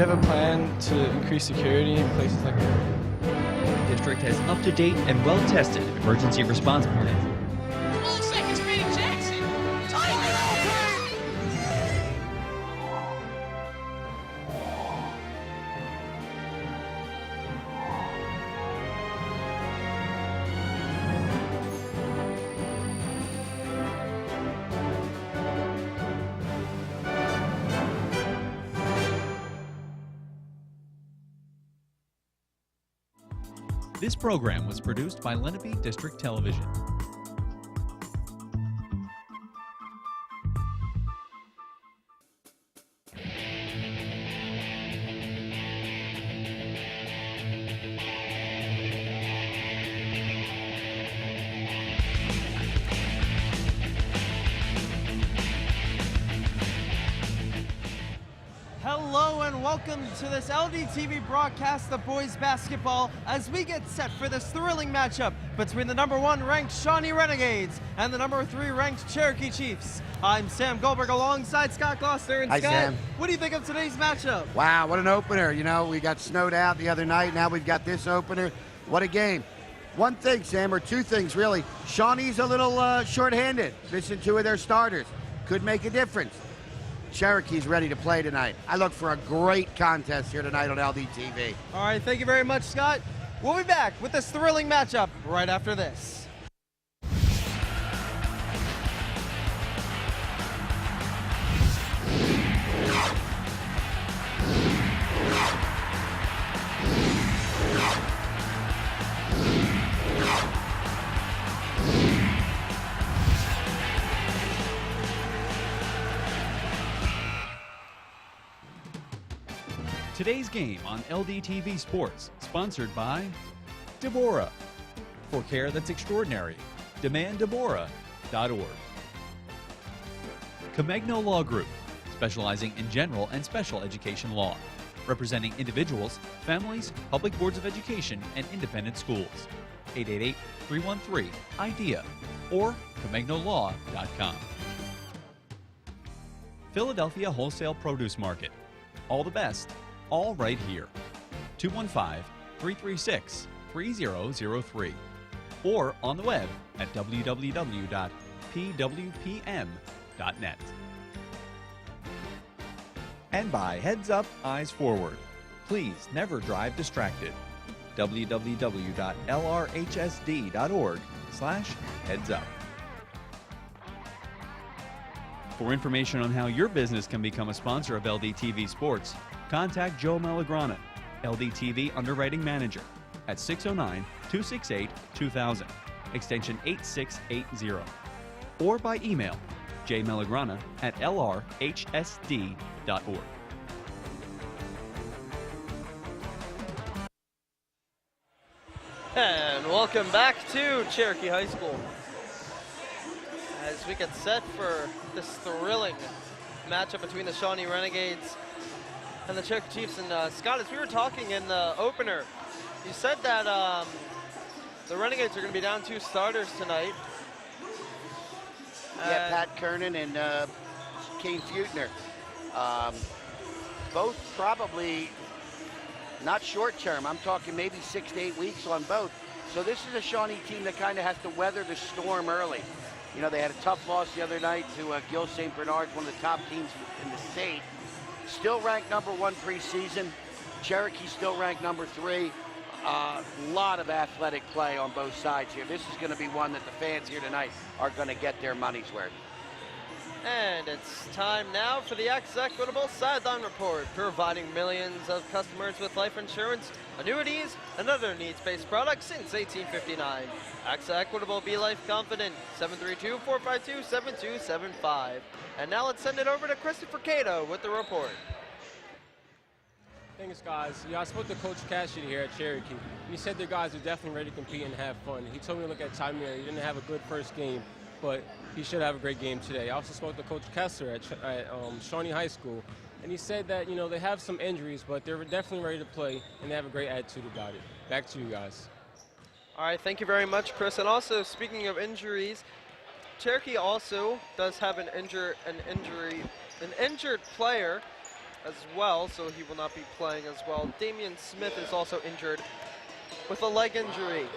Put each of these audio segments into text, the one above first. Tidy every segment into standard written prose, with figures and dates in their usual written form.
you have a plan to increase security in places like that? The district has up-to-date and well-tested emergency response plans. Looks like it's being Jackson. Tiger open! This program was produced by Lenape District Television. Hello and welcome to this LDTV broadcast of boys basketball as we get set for this thrilling matchup between the #1 ranked Shawnee Renegades and the #3 ranked Cherokee Chiefs. I'm Sam Goldberg alongside Scott Gloucester. And Hi, Scott, Sam. what do you think of today's matchup? Wow, what an opener. You know, we got snowed out the other night. Now we've got this opener. What a game. One thing, Sam, or two things really. Shawnee's a little short-handed. Missing two of their starters. Could make a difference. Cherokee's ready to play tonight. I look for a great contest here tonight on LDTV. All right, thank you very much, Scott. We'll be back with this thrilling matchup right after this. Today's game on LDTV Sports, sponsored by Deborah. For care that's extraordinary, demanddeborah.org. Comegno Law Group, specializing in general and special education law, representing individuals, families, public boards of education, and independent schools. 888-313-IDEA or ComegnoLaw.com. Philadelphia Wholesale Produce Market. All the best, all right here. 215-336-3003 or on the web at www.pwpm.net. And by Heads Up, Eyes Forward. Please never drive distracted. www.lrhsd.org/headsup. For information on how your business can become a sponsor of LDTV Sports, contact Joe Malagrana, LDTV Underwriting Manager, at 609-268-2000, extension 8680, or by email jmalagrana@lrhsd.org. And welcome back to Cherokee High School as we get set for this thrilling matchup between the Shawnee Renegades and the Cherokee Chiefs. And Scott, as we were talking in the opener, you said that the Renegades are going to be down 2 starters tonight. Yeah, Pat Kernan and Kane Feutner. Both probably not short term. I'm talking maybe 6 to 8 weeks on both. So this is a Shawnee team that kind of has to weather the storm early. You know, they had a tough loss the other night to Gil St. Bernard's, one of the top teams in the state. Still ranked #1 preseason. Cherokee still ranked #3. Lot of athletic play on both sides here. This is going to be one that the fans here tonight are going to get their money's worth. And it's time now for the AXA Equitable Sideline Report, providing millions of customers with life insurance, annuities, and other needs-based products since 1859. AXA Equitable, be life confident, 732-452-7275. And now let's send it over to Christopher Cato with the report. Thanks, guys. Yeah, I spoke to Coach Cassidy here at Cherokee. He said their guys are definitely ready to compete and have fun. He told me to look at Tamir. He didn't have a good first game, but he should have a great game today. I also spoke to Coach Kessler at Shawnee High School, and he said that, you know, they have some injuries, but they're definitely ready to play, and they have a great attitude about it. Back to you guys. All right, thank you very much, Chris. And also, speaking of injuries, Cherokee also does have an injured player as well, so he will not be playing as well. Damian Smith is also injured with a leg injury.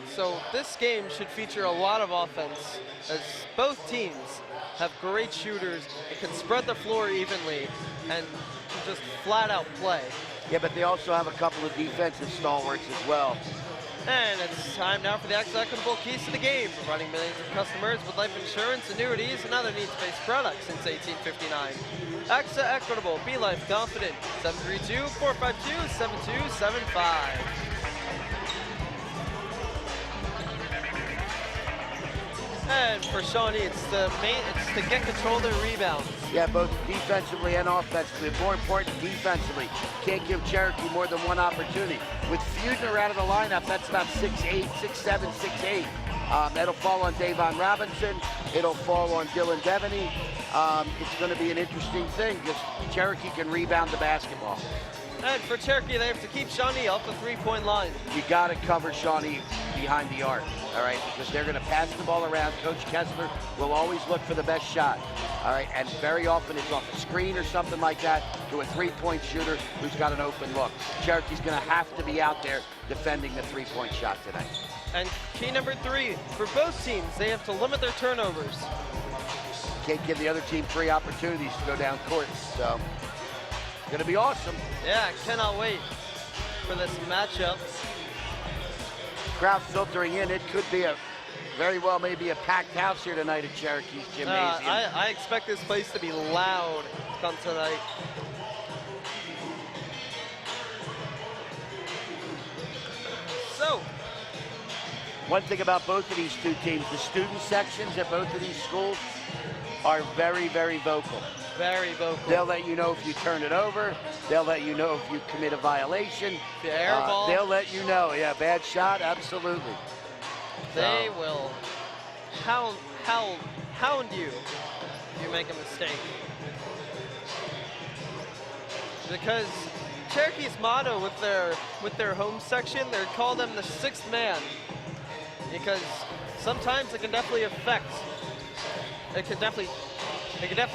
So this game should feature a lot of offense, as both teams have great shooters and can spread the floor evenly and can just flat out play. Yeah, but they also have a couple of defensive stalwarts as well. And it's time now for the AXA Equitable Keys to the Game, providing millions of customers with life insurance, annuities, and other needs-based products since 1859. AXA Equitable, be life confident, 732-452-7275. And for Shawnee, it's to get control of the rebounds. Yeah, both defensively and offensively. More important, defensively. Can't give Cherokee more than one opportunity. With Feudner out of the lineup, that's about 6'8", 6'7", 6'8". That'll fall on Davon Robinson. It'll fall on Dylan Devaney. It's going to be an interesting thing because Cherokee can rebound the basketball. And for Cherokee, they have to keep Shawnee off the three-point line. You got to cover Shawnee behind the arc, all right, because they're going to pass the ball around. Coach Kessler will always look for the best shot, all right, and very often it's off a screen or something like that to a three-point shooter who's got an open look. Cherokee's going to have to be out there defending the three-point shot tonight. And key number 3, for both teams, they have to limit their turnovers. Can't give the other team 3 opportunities to go down court, so it's going to be awesome. Yeah, I cannot wait for this matchup. Crowd filtering in. It could be very well maybe a packed house here tonight at Cherokee's Gymnasium. I expect this place to be loud come tonight. So, one thing about both of these two teams, the student sections at both of these schools are very, very vocal. Very vocal. They'll let you know if you turn it over. They'll let you know if you commit a violation. The air ball. They'll let you know. Yeah, bad shot, absolutely. They will hound you if you make a mistake. Because Cherokee's motto with their home section, they call them the 6th man. Because sometimes it can definitely affect. It can definitely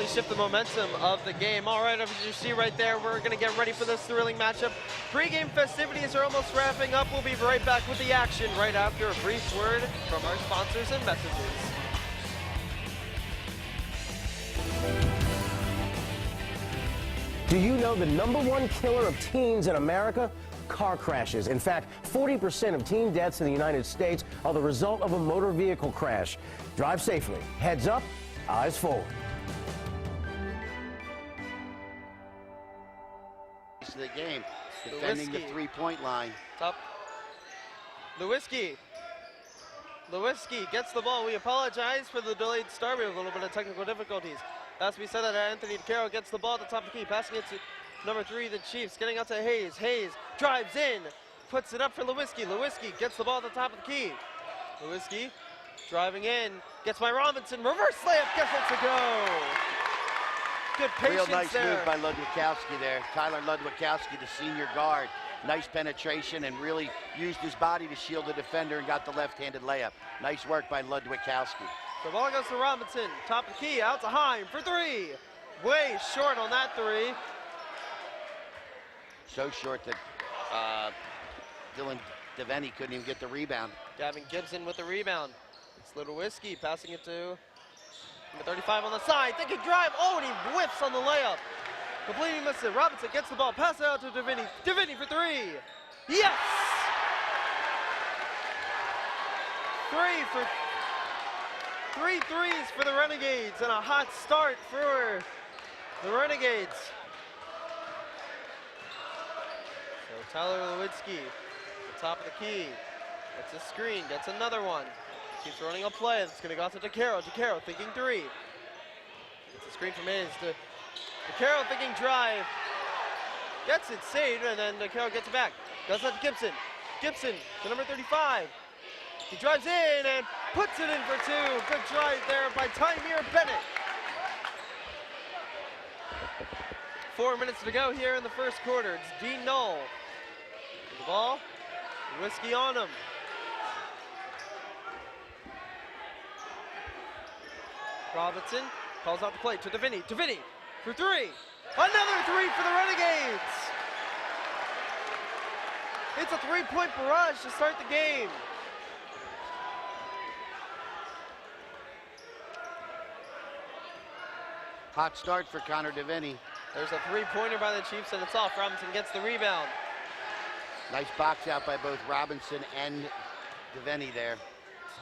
shift the momentum of the game. All right, as you see right there, we're going to get ready for this thrilling matchup. Pre-game festivities are almost wrapping up. We'll be right back with the action right after a brief word from our sponsors and messages. Do you know the #1 killer of teens in America? Car crashes. In fact, 40% of teen deaths in the United States are the result of a motor vehicle crash. Drive safely. Heads up, eyes forward. To the game, defending the three-point line. Top. Lewinsky gets the ball. We apologize for the delayed start. We have a little bit of technical difficulties. As we said that, Anthony DeCaro gets the ball at the top of the key, passing it to number 3, the Chiefs, getting out to Hayes. Hayes drives in, puts it up for Lewinsky. Lewinsky gets the ball at the top of the key. Lewinsky driving in, gets by Robinson, reverse layup, gets it to go. Good patience Real nice there. move by Ludwikowski there. Tyler Ludwikowski, the senior guard. Nice penetration and really used his body to shield the defender and got the left-handed layup. Nice work by Ludwikowski. The ball goes to Robinson, top of the key, out to Heim for 3. Way short on that 3. So short that Dylan Devaney couldn't even get the rebound. Gavin Gibson with the rebound. It's Little Whiskey passing it to number 35 on the side. Thinking drive. Oh, and he whiffs on the layup. Completely missed it. Robinson gets the ball. Pass it out to Devaney. Devaney for 3. Yes! 3 threes for the Renegades and a hot start for the Renegades. So Tyler Lewinsky, the top of the key, gets a screen, gets another one. Keeps running a play. It's going to go out to DeCaro. DeCaro thinking 3. Gets a screen from Hayes to DeCaro thinking drive. Gets it saved, and then DeCaro gets it back. Goes out to Gibson. Gibson to number 35. He drives in and puts it in for 2. Good drive there by Tymir Bennett. 4 minutes to go here in the first quarter. It's Dean Knoll. The ball, Whiskey on him. Robinson calls out the play to Davini. Davini for three. Another three for the Renegades. It's a three-point barrage to start the game. Hot start for Connor Davini. There's a three-pointer by the Chiefs, and it's off. Robinson gets the rebound. Nice box out by both Robinson and Davini there.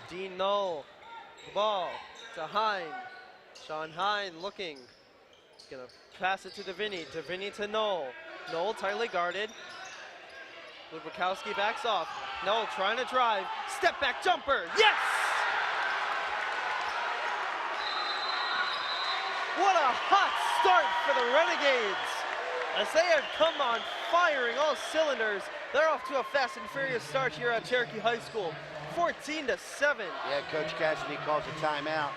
Dean Knoll, the ball to Hine. Sean Hine looking. He's gonna pass it to Davini. Davini to Knoll. Knoll tightly guarded. Ludwikowski backs off. Knoll trying to drive. Step back jumper. Yes! What a hot start for the Renegades. As they have come on firing all cylinders. They're off to a fast and furious start here at Cherokee High School. 14-7. Yeah, Coach Cassidy calls a timeout.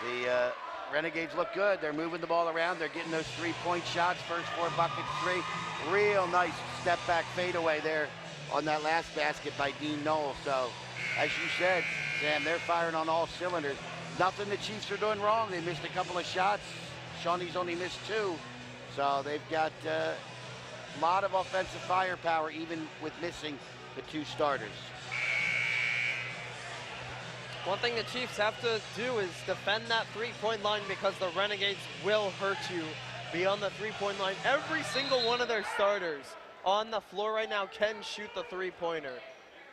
The Renegades look good. They're moving the ball around. They're getting those three-point shots. First 4 buckets, 3. Real nice step-back fadeaway there on that last basket by Dean Knoll. So, as you said, Sam, they're firing on all cylinders. Nothing the Chiefs are doing wrong. They missed a couple of shots. Shawnee's only missed 2. So they've got a lot of offensive firepower, even with missing the 2 starters. One thing the Chiefs have to do is defend that three-point line, because the Renegades will hurt you beyond the three-point line. Every single one of their starters on the floor right now can shoot the three-pointer.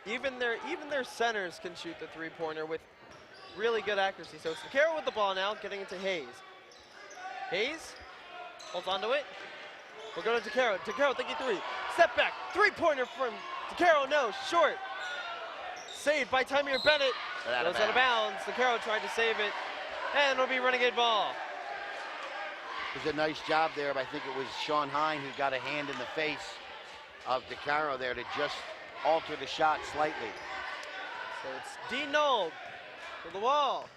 Even their centers can shoot the three-pointer with really good accuracy. So it's Takaro with the ball now, getting it to Hayes. Hayes holds on to it. We'll go to Takaro. Takaro thinking 3. Step back, three-pointer from Takaro. No, short. Saved by Tamir Bennett. Goes out of bounds. Takaro tried to save it, and it'll be Renegade ball. It was a nice job there, but I think it was Sean Hine who got a hand in the face of Takaro there to just alter the shot slightly. So it's Dean Knoll to the wall,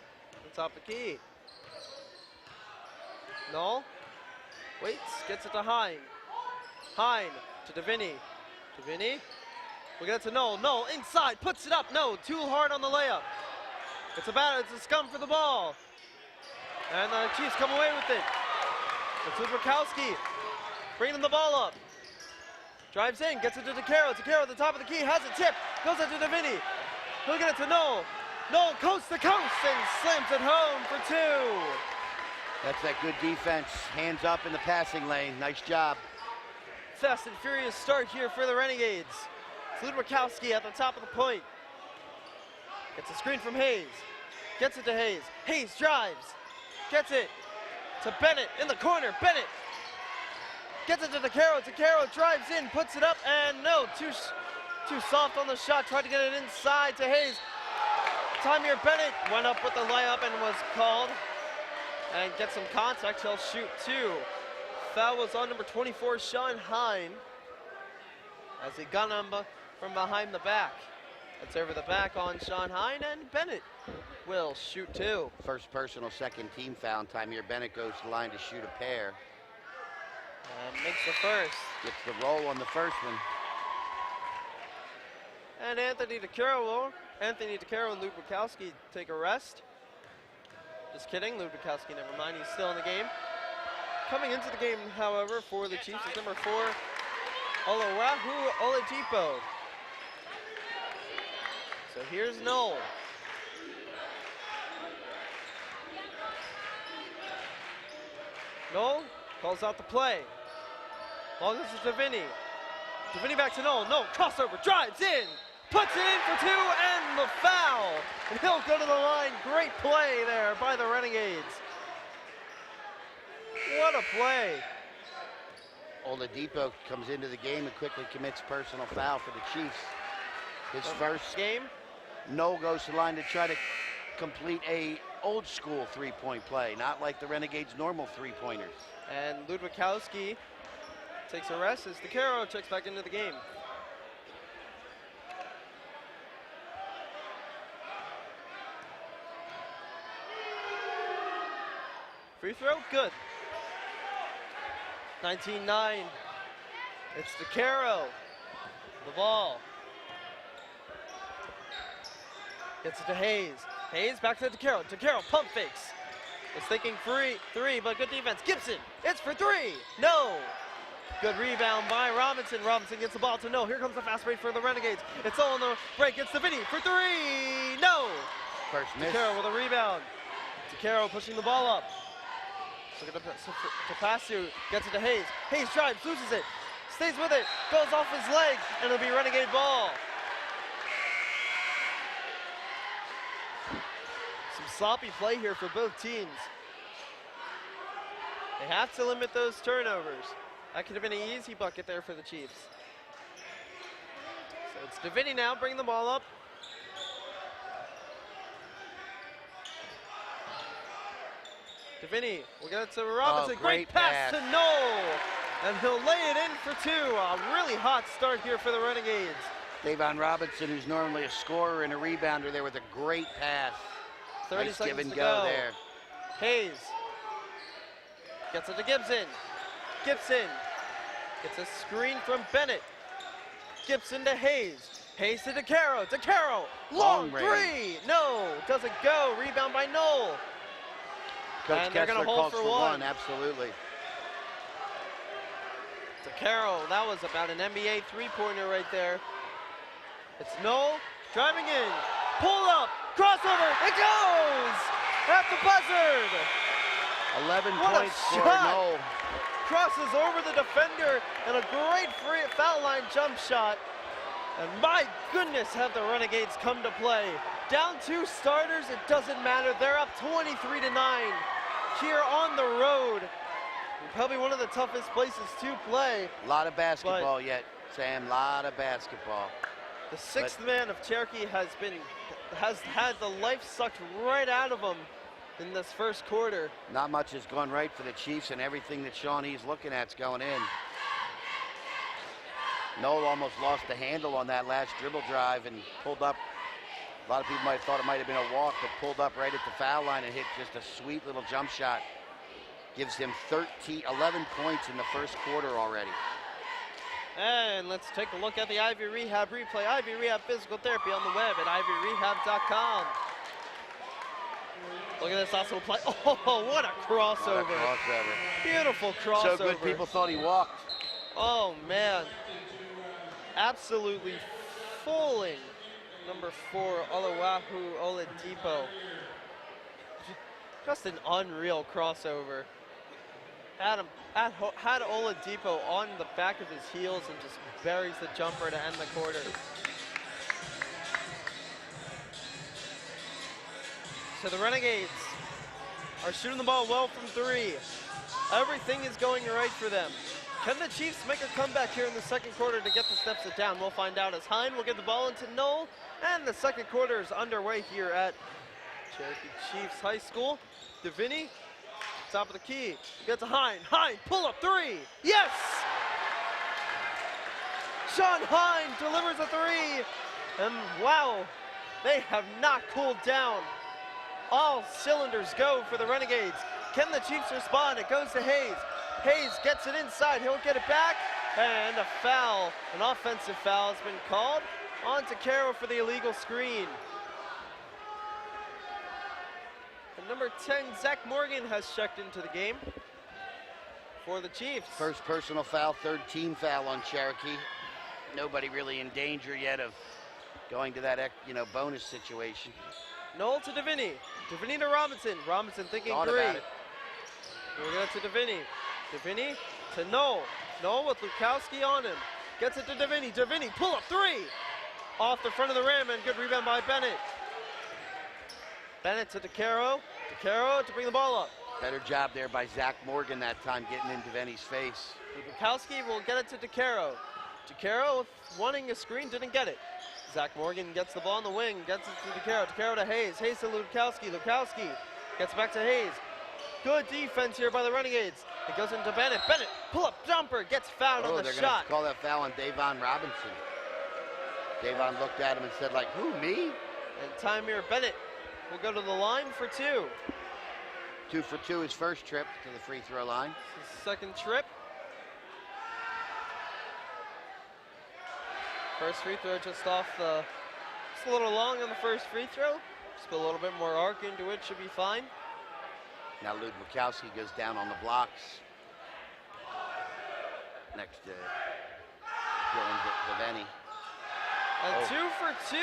the top of the key. Knoll waits, gets it to Hine. Hine to Davini. Davini, we get it to Knoll. Knoll inside, puts it up. No, too hard on the layup. It's a scum for the ball. And the Chiefs come away with it. It's Ludwikowski bringing the ball up. Drives in, gets it to Takaro. Takaro at the top of the key, has it tipped. Goes it to Davini. He'll get it to Knoll. Knoll coast to coast and slams it home for 2. That's that good defense. Hands up in the passing lane. Nice job. Fast and furious start here for the Renegades. It's Ludwikowski at the top of the point. Gets a screen from Hayes. Gets it to Hayes. Hayes drives. Gets it to Bennett in the corner. Bennett gets it to Takaro. Takaro drives in, puts it up, and no, too soft on the shot. Tried to get it inside to Hayes. Tamir Bennett went up with the layup and was called. And get some contact, he'll shoot 2. Foul was on number 24, Sean Hine, as he got him from behind the back. It's over the back on Sean Hine, and Bennett will shoot 2. First personal, second team foul. Tamir Bennett goes to the line to shoot a pair. And makes the first. Gets the roll on the first one. And Anthony Takaro and Ludwikowski take a rest. Just kidding, Ludwikowski, never mind, he's still in the game. Coming into the game, however, for the Chiefs is number 4, Oluwahu Oladipo. So here's Knoll. Knoll calls out the play. Long as it's Davini. Davini back to Knoll. Knoll crossover, drives in, puts it in for 2, and the foul. And he'll go to the line. Great play there by the Renegades. What a play. Oladipo comes into the game and quickly commits personal foul for the Chiefs. His first game. Knoll goes to the line to try to complete a old school three-point play, not like the Renegades' normal three-pointers. And Ludwikowski takes a rest as Takaro checks back into the game. Free throw, good. 19-9. It's Takaro. The ball. Gets it to Hayes. Hayes back to DeCaro. DeCaro pump fakes. It's thinking three, but good defense. Gibson, it's for three. No. Good rebound by Robinson. Robinson gets the ball to no. Here comes the fast break for the Renegades. It's all in the break. It's DeVinny for three. No. First miss. DeCaro with a rebound. DeCaro pushing the ball up. Look at the pass to gets it to Hayes. Hayes drives, loses it, stays with it, goes off his leg, and it'll be Renegade ball. Some sloppy play here for both teams. They have to limit those turnovers. That could have been an easy bucket there for the Chiefs. So it's DeVinny now, bringing the ball up. DeVinny will get it to Robinson. Great pass to Knoll. And he'll lay it in for two. A really hot start here for the Renegades. Davon Robinson, who's normally a scorer and a rebounder there with a great pass. 30 nice seconds give and to go there. Hayes gets it to Gibson. Gibson gets a screen from Bennett. Gibson to Hayes. Hayes to DeCaro. DeCaro, long three. No, doesn't go. Rebound by Knoll. Coach and they're going to Kessler hold calls for one. Absolutely. DeCaro, that was about an NBA three-pointer right there. It's Knoll driving in. Pull up. Crossover. It goes at the buzzard. 11 What points a for shot. Knoll. Crosses over the defender and a great free foul line jump shot. And my goodness, have the Renegades come to play. Down two starters, it doesn't matter. They're up 23-9 here on the road. Probably one of the toughest places to play. A lot of basketball yet, Sam. A lot of basketball. The sixth man of Cherokee has had the life sucked right out of him in this first quarter. Not much has gone right for the Chiefs, and everything that Shawnee's looking at's going in. Knoll almost lost the handle on that last dribble drive and pulled up. A lot of people might have thought it might have been a walk, but pulled up right at the foul line and hit just a sweet little jump shot. Gives him 11 points in the first quarter already. And let's take a look at the Ivy Rehab replay. Ivy Rehab Physical Therapy on the web at ivyrehab.com. Look at this awesome play. Oh, what a crossover. What a crossover. Beautiful crossover. So good, people thought he walked. Oh, man. Absolutely fooling number 4, Oluwahu Oladipo. Just an unreal crossover. Had Oladipo on the back of his heels and just buries the jumper to end the quarter. So the Renegades are shooting the ball well from three. Everything is going right for them. Can the Chiefs make a comeback here in the second quarter to get the steps it down? We'll find out as Hine will get the ball into Knoll, and the second quarter is underway here at Cherokee Chiefs High School. DeVinny, top of the key, gets to Hine. Hine, pull up three. Yes! Sean Hine delivers a three. And wow, they have not cooled down. All cylinders go for the Renegades. Can the Chiefs respond? It goes to Hayes. Hayes gets it inside. He'll get it back. And a foul, an offensive foul has been called on to Caro for the illegal screen. And number 10, Zach Morgan, has checked into the game for the Chiefs. First personal foul, third team foul on Cherokee. Nobody really in danger yet of going to that, bonus situation. Knoll to DeVinny. DeVinny to Robinson. Robinson thinking Thought three. about it. We'll get it to DeVinny. DeVinny to Knoll. Knoll with Lukowski on him. Gets it to DeVinny. DeVinny, pull up three. Off the front of the rim, and good rebound by Bennett. Bennett to DeCaro. DeCaro to bring the ball up. Better job there by Zach Morgan that time, getting in DeVinny's face. Lukowski will get it to DeCaro. DeCaro wanting a screen, didn't get it. Zach Morgan gets the ball on the wing, gets it to DeCaro. DeCaro to Hayes. Hayes to Lukowski. Lukowski gets back to Hayes. Good defense here by the Renegades. It goes into Bennett. Bennett, pull-up jumper, gets fouled on the they're shot. Gonna call that foul on Davon Robinson. Davon looked at him and said, like, who, me? And Tymir Bennett will go to the line for two. 2 for 2, his first trip to the free throw line. His second trip. First free throw just off the, just a little long on the first free throw. Just put a little bit more arc into it, should be fine. Now Ludwikowski goes down on the blocks. Next to Dylan Devaney. And 2 for 2.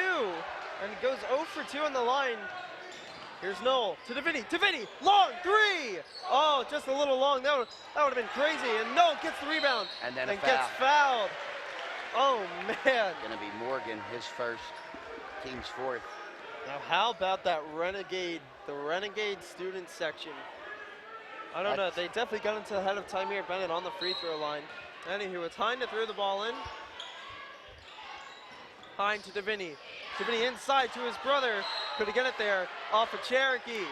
And it goes 0 for 2 on the line. Here's Noel to Devaney. Devaney, long 3. Oh, just a little long. That would have been crazy. And Noel gets the rebound. And then a foul. Gets fouled. Oh, man. Going to be Morgan, his first, team's fourth. Now, how about that Renegade, the Renegade student section? I don't know. They definitely got into ahead of time here. Bennett on the free throw line. Anywho, it's Hine to throw the ball in. Hine to Devaney. Devaney inside to his brother. Could he get it there? Off of Cherokee.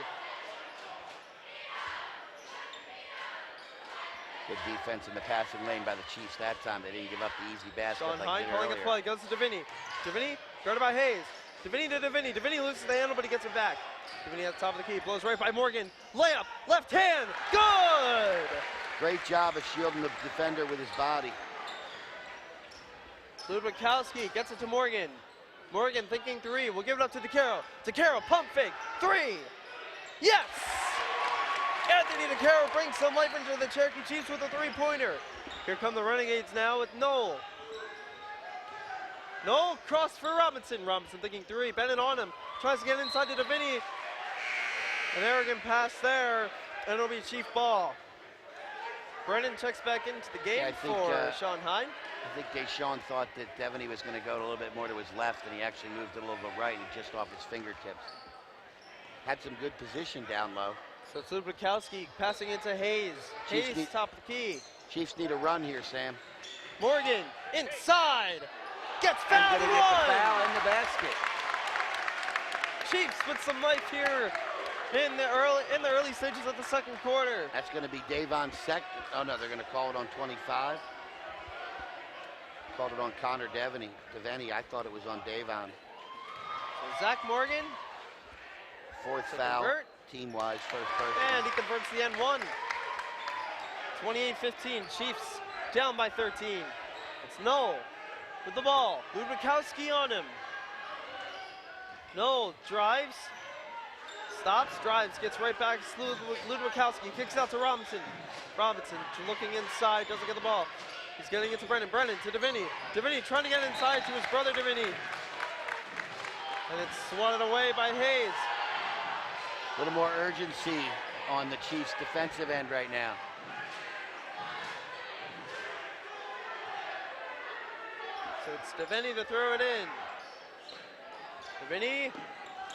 Good defense in the passing lane by the Chiefs that time. They didn't give up the easy basket. Sean like Hine pulling a play. Goes to Devaney. Devaney, guarded by Hayes. Devaney to Devaney. Devaney loses the handle, but he gets it back. Devaney at the top of the key. Blows right by Morgan. Layup. Left hand. Good! Great job of shielding the defender with his body. Ludwikowski gets it to Morgan. Morgan thinking 3. We'll give it up to DeCaro. DeCaro, pump fake. 3. Yes! Anthony DeCaro brings some life into the Cherokee Chiefs with a 3-pointer. Here come the Renegades now with Noel. Noel cross for Robinson. Robinson thinking 3. Bennett on him. Tries to get inside to Devaney. An arrogant pass there, and it'll be Chief ball. Brennan checks back into the game for Sean Hine. I think Deshaun thought that Devaney was going to go a little bit more to his left, and he actually moved it a little bit right and just off his fingertips. Had some good position down low. So it's Ludwikowski passing into Hayes. Hayes, top of the key. Chiefs need a run here, Sam. Morgan inside. Gets fouled. And get the foul in the basket. Chiefs with some life here in the early stages of the second quarter. That's going to be Davon's second. Oh no, they're going to call it on 25. Called it on Connor Devaney. I thought it was on Davon. So Zach Morgan. Fourth foul, team-wise, first person. And he converts the N1. 28-15, Chiefs down by 13. It's Noel with the ball. Ludwikowski on him. Noel drives, stops, drives, gets right back to Ludwikowski, kicks out to Robinson. Robinson looking inside, doesn't get the ball. He's getting it to Brennan. Brennan to Devaney. Devaney trying to get inside to his brother Devaney. And it's swatted away by Hayes. A little more urgency on the Chiefs' defensive end right now. So it's Devaney to throw it in. Devaney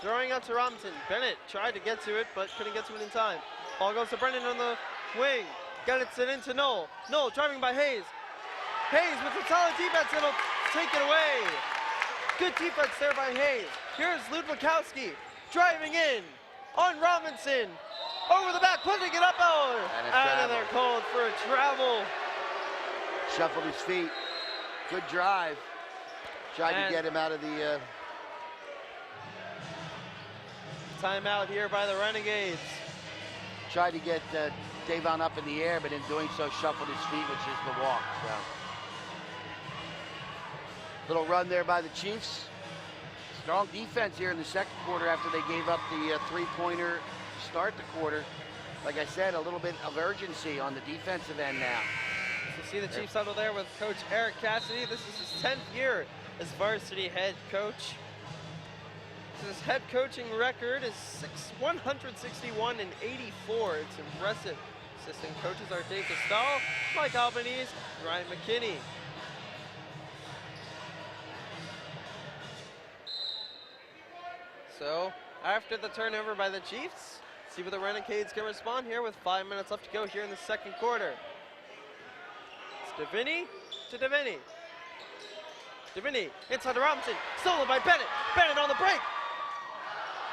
throwing up to Robinson. Bennett tried to get to it, but couldn't get to it in time. Ball goes to Brennan on the wing. Gets it into Noel. Noel driving by Hayes. Hayes with a solid defense, and he'll take it away. Good defense there by Hayes. Here's Ludwikowski driving in on Robinson. Over the back, putting it up. And they're called for a travel. Shuffled his feet. Good drive. Tried to get him out of the timeout here by the Renegades. Tried to get Davon up in the air, but in doing so, shuffled his feet, which is the walk. So, little run there by the Chiefs. Strong defense here in the second quarter after they gave up the 3-pointer to start the quarter. Like I said, a little bit of urgency on the defensive end now. So see the Chiefs huddle there with Coach Eric Cassidy. This is his 10th year as varsity head coach. His head coaching record is 161 and 84. It's impressive. Assistant coaches are Dave Castell, Mike Albanese, Ryan McKinney. So after the turnover by the Chiefs, see what the Renegades can respond here with 5 minutes left to go here in the second quarter. It's Devaney to Devaney. Devaney inside to Robinson, stolen by Bennett. Bennett on the break.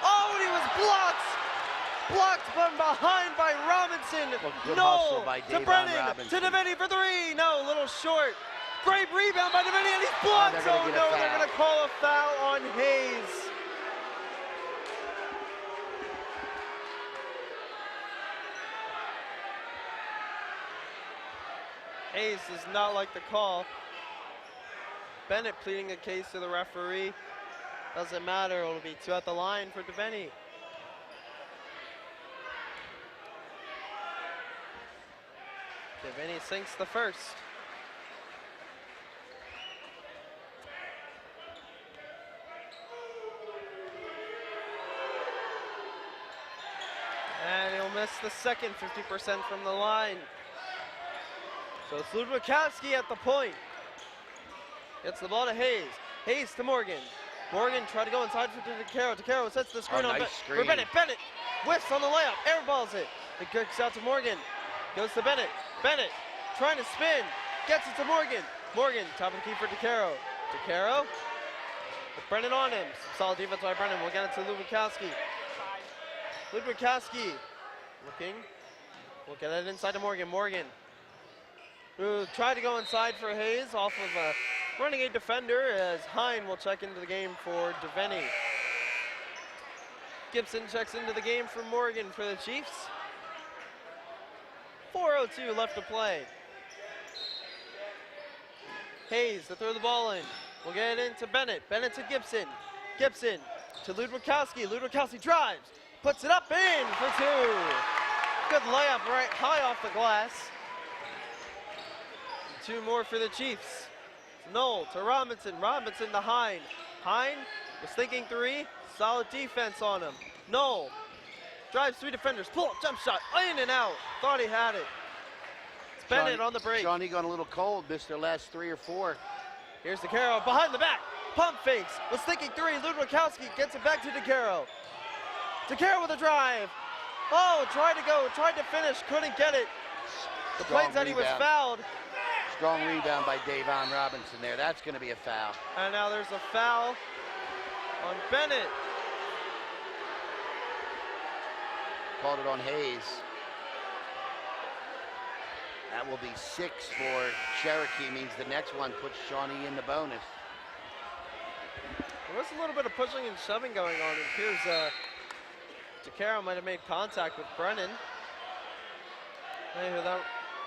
Oh, and he was blocked! Blocked from behind by Robinson. No, to Brennan, to Devaney for 3. No, a little short. Great rebound by Devaney, and he's blocked. Oh no, they're going to call a foul on Hayes. Hayes does not like the call. Bennett pleading a case to the referee. Doesn't matter, it'll be 2 at the line for Devaney. Devaney sinks the first. And he'll miss the second, 50% from the line. So it's Ludwikowski at the point. Gets the ball to Hayes. Hayes to Morgan. Morgan tried to go inside for DeCaro. DeCaro sets the screen on nice for Bennett. Bennett whiffs on the layup. Airballs it. It kicks out to Morgan. Goes to Bennett. Bennett trying to spin. Gets it to Morgan. Morgan, top of the key for DeCaro. DeCaro with Brennan on him. Solid defense by Brennan. We'll get it to Ludwikowski. Ludwikowski looking. We'll get it inside to Morgan. Morgan who tried to go inside for Hayes off of a Renegade defender as Hine will check into the game for Devaney. Gibson checks into the game for Morgan for the Chiefs. 4:02 left to play. Hayes to throw the ball in. We'll get it into Bennett. Bennett to Gibson. Gibson to Ludwikowski. Ludwikowski drives. Puts it up in for 2. Good layup right high off the glass. 2 more for the Chiefs. Knoll to Robinson. Robinson to Hine. Hine was thinking 3. Solid defense on him. Knoll drives 3 defenders. Pull up jump shot. In and out. Thought he had it. It's Bennett on the break. Shawnee gone a little cold. Missed their last 3 or 4. Here's DeCaro behind the back. Pump fakes. Was thinking 3. Ludwikowski gets it back to DeCaro. DeCaro with a drive. Oh, tried to finish. Couldn't get it. The play said he was fouled. Strong rebound by Davon Robinson there. That's going to be a foul. And now there's a foul on Bennett. Called it on Hayes. That will be 6 for Cherokee. Means the next one puts Shawnee in the bonus. There was a little bit of pushing and shoving going on. It appears DeCaro might have made contact with Brennan. Anyway, that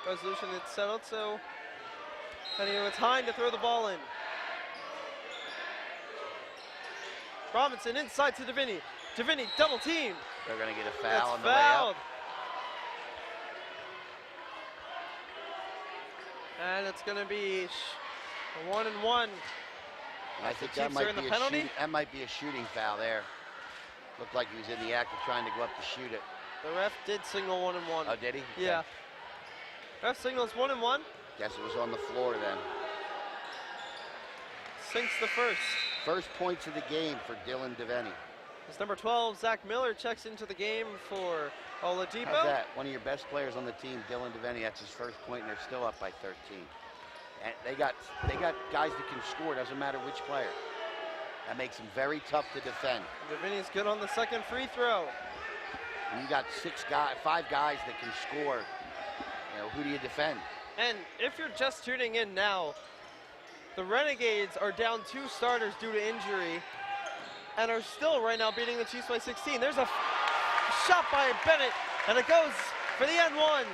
resolution is settled, so anyway, it's Hine to throw the ball in. Robinson inside to Devaney. Devaney double team. They're going to get a foul on the fouled. way up. And it's going to be a 1-and-1. I think the that Chiefs are might in the be penalty. that might be a shooting foul there. Looked like he was in the act of trying to go up to shoot it. The ref did signal 1-and-1. Oh, did he? Yeah. Okay. Ref signals 1-and-1. Guess it was on the floor then. Sinks the first. First points of the game for Dylan Devaney. It's number 12, Zach Miller, checks into the game for Oladipo. How's that? One of your best players on the team, Dylan Devaney, that's his first point, and they're still up by 13. And they got guys that can score, doesn't matter which player. That makes them very tough to defend. Devaney's good on the second free throw. And you got 5 guys that can score. You know, who do you defend? And if you're just tuning in now, the Renegades are down 2 starters due to injury and are still right now beating the Chiefs by 16. There's a shot by Bennett, and it goes for the N1.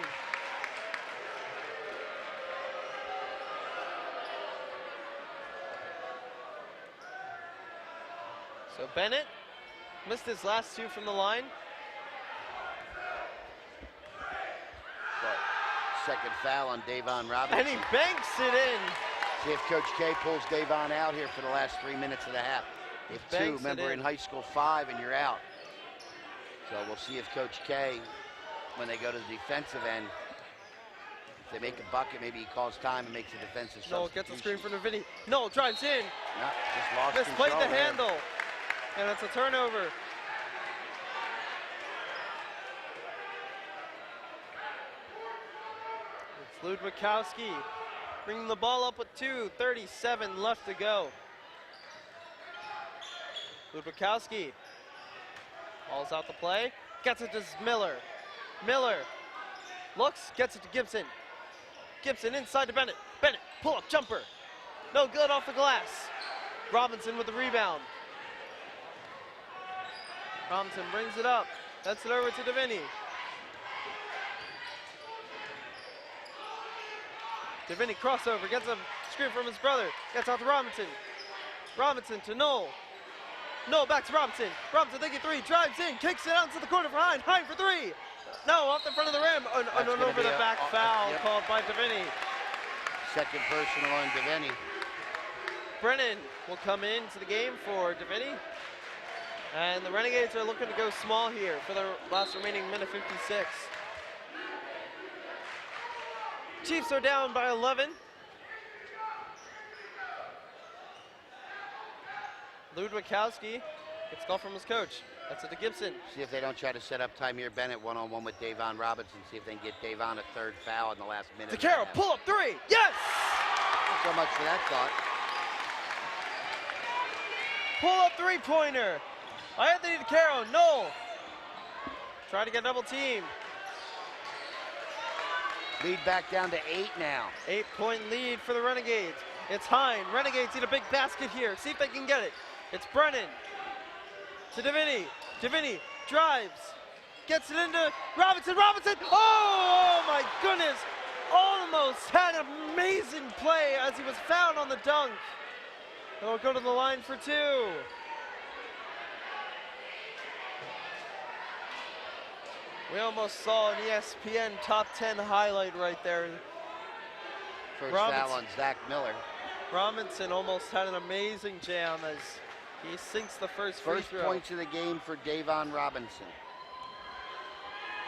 So Bennett missed his last 2 from the line. Second foul on Davon Robinson. And he banks it in. See if Coach K pulls Davon out here for the last 3 minutes of the half. If 2, remember in high school 5 and you're out. So we'll see if Coach K, when they go to the defensive end, if they make a bucket, maybe he calls time and makes a defensive substitution. Noel gets a screen for Devaney. Noel drives in. No, just lost Misplayed control the there. handle. And it's a turnover. It's Ludwikowski bringing the ball up with 2:37 left to go. Ludwikowski balls out the play, gets it to Miller. Miller looks, gets it to Gibson. Gibson inside to Bennett. Bennett, pull up jumper. No good off the glass. Robinson with the rebound. Robinson brings it up. That's it over to Devaney. Devaney crossover, gets a screen from his brother. Gets out to Robinson. Robinson to Knoll. No, back to Robinson. Robinson thinking three, drives in, kicks it out to the corner for Hine. Hine for three. No, off the front of the rim. Over the back foul called by Deviney. Second personal on Deviney. Brennan will come into the game for Deviney. And the Renegades are looking to go small here for the last remaining minute 56. Chiefs are down by 11. Ludwikowski gets called from his coach. That's it to Gibson. See if they don't try to set up Tymier Bennett one-on-one with Davon Robinson. See if they can get Davon a third foul in the last minute. To Carroll, pull up three. Yes! So much for that thought. Pull up three-pointer. Anthony DeCaro, no. Trying to get double team. Lead back down to 8 now. 8-point lead for the Renegades. It's Hine. Renegades need a big basket here. See if they can get it. It's Brennan to Deviney. Deviney drives. Gets it into Robinson. Robinson! Oh my goodness! Almost had an amazing play as he was fouled on the dunk. He'll go to the line for two. We almost saw an ESPN top 10 highlight right there. First foul on Zach Miller. Robinson almost had an amazing jam as he sinks the first free throw. First points of the game for Davon Robinson.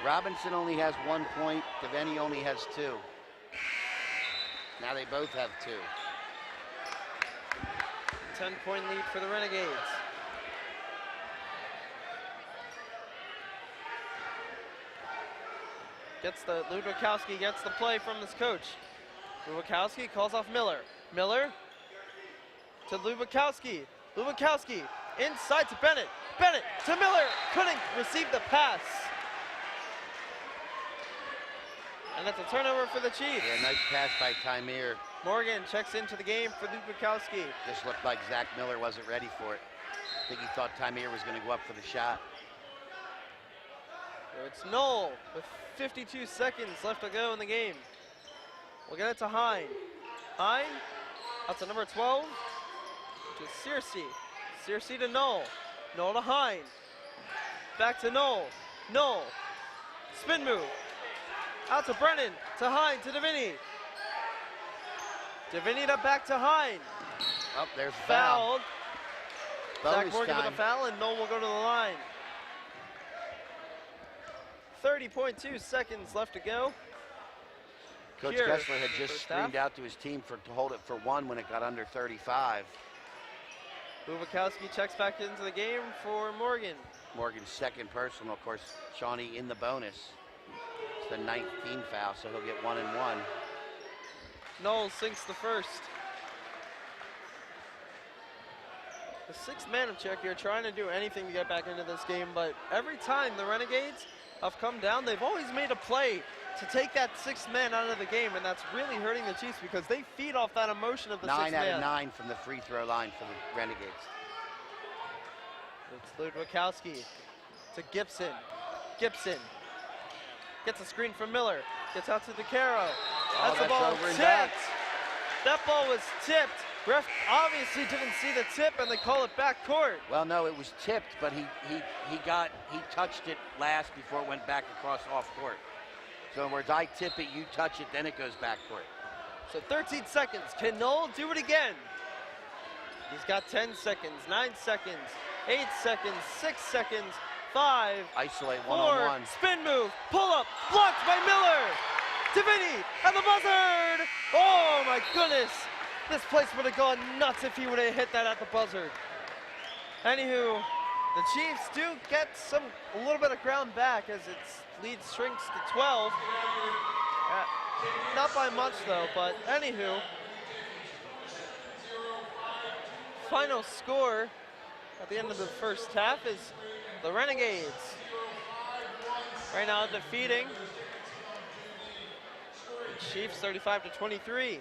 Robinson only has 1 point. Deviney only has 2. Now they both have 2. 10-point lead for the Renegades. Ludwikowski gets the play from his coach. Ludwikowski calls off Miller. Miller to Ludwikowski. Ludwikowski inside to Bennett. Bennett to Miller. Couldn't receive the pass. And that's a turnover for the Chiefs. Yeah, nice pass by Tymier. Morgan checks into the game for Ludwikowski. Just looked like Zach Miller wasn't ready for it. I think he thought Tymier was going to go up for the shot. It's Knoll with 52 seconds left to go in the game. We'll get it to Hine. Hine, out to number 12, which is Searcy. Searcy to Knoll. Knoll to Hine. Back to Knoll. Knoll. Spin move. Out to Brennan. To Hine. To Deviney. Deviney to back to Hine. Oh, there's a foul. Fouled. Zach Morgan with a foul, and Knoll will go to the line. 30.2 seconds left to go. Coach Kessler had just screamed out to his team to hold it for 1 when it got under 35. Ludwikowski checks back into the game for Morgan. Morgan's second personal, of course, Shawnee in the bonus. It's the 19th foul, so he'll get 1 and 1. Knoll sinks the first. The sixth man of Cherokee are trying to do anything to get back into this game, but every time the Renegades have come down, they've always made a play to take that sixth man out of the game, and that's really hurting the Chiefs because they feed off that emotion of the sixth man. 9 out of 9 from the free throw line for the Renegades. It's Ludwikowski to Gibson. Gibson gets a screen from Miller. Gets out to DeCaro. That's the ball tipped. That ball was tipped. Ref obviously didn't see the tip, and they call it back court. Well, no, it was tipped, but he touched it last before it went back across off court. So in other words, I tip it, you touch it, then it goes back court. So 13 seconds. Can Knoll do it again? He's got 10 seconds, 9 seconds, 8 seconds, 6 seconds, 5. Isolate 4, one-on-one. spin move, pull up, blocked by Miller. Deviney at the buzzer. Oh my goodness. This place would have gone nuts if he would have hit that at the buzzer. Anywho, the Chiefs do get a little bit of ground back as its lead shrinks to 12. Not by much though, but anywho. Final score at the end of the first half is the Renegades right now defeating the Chiefs 35-23.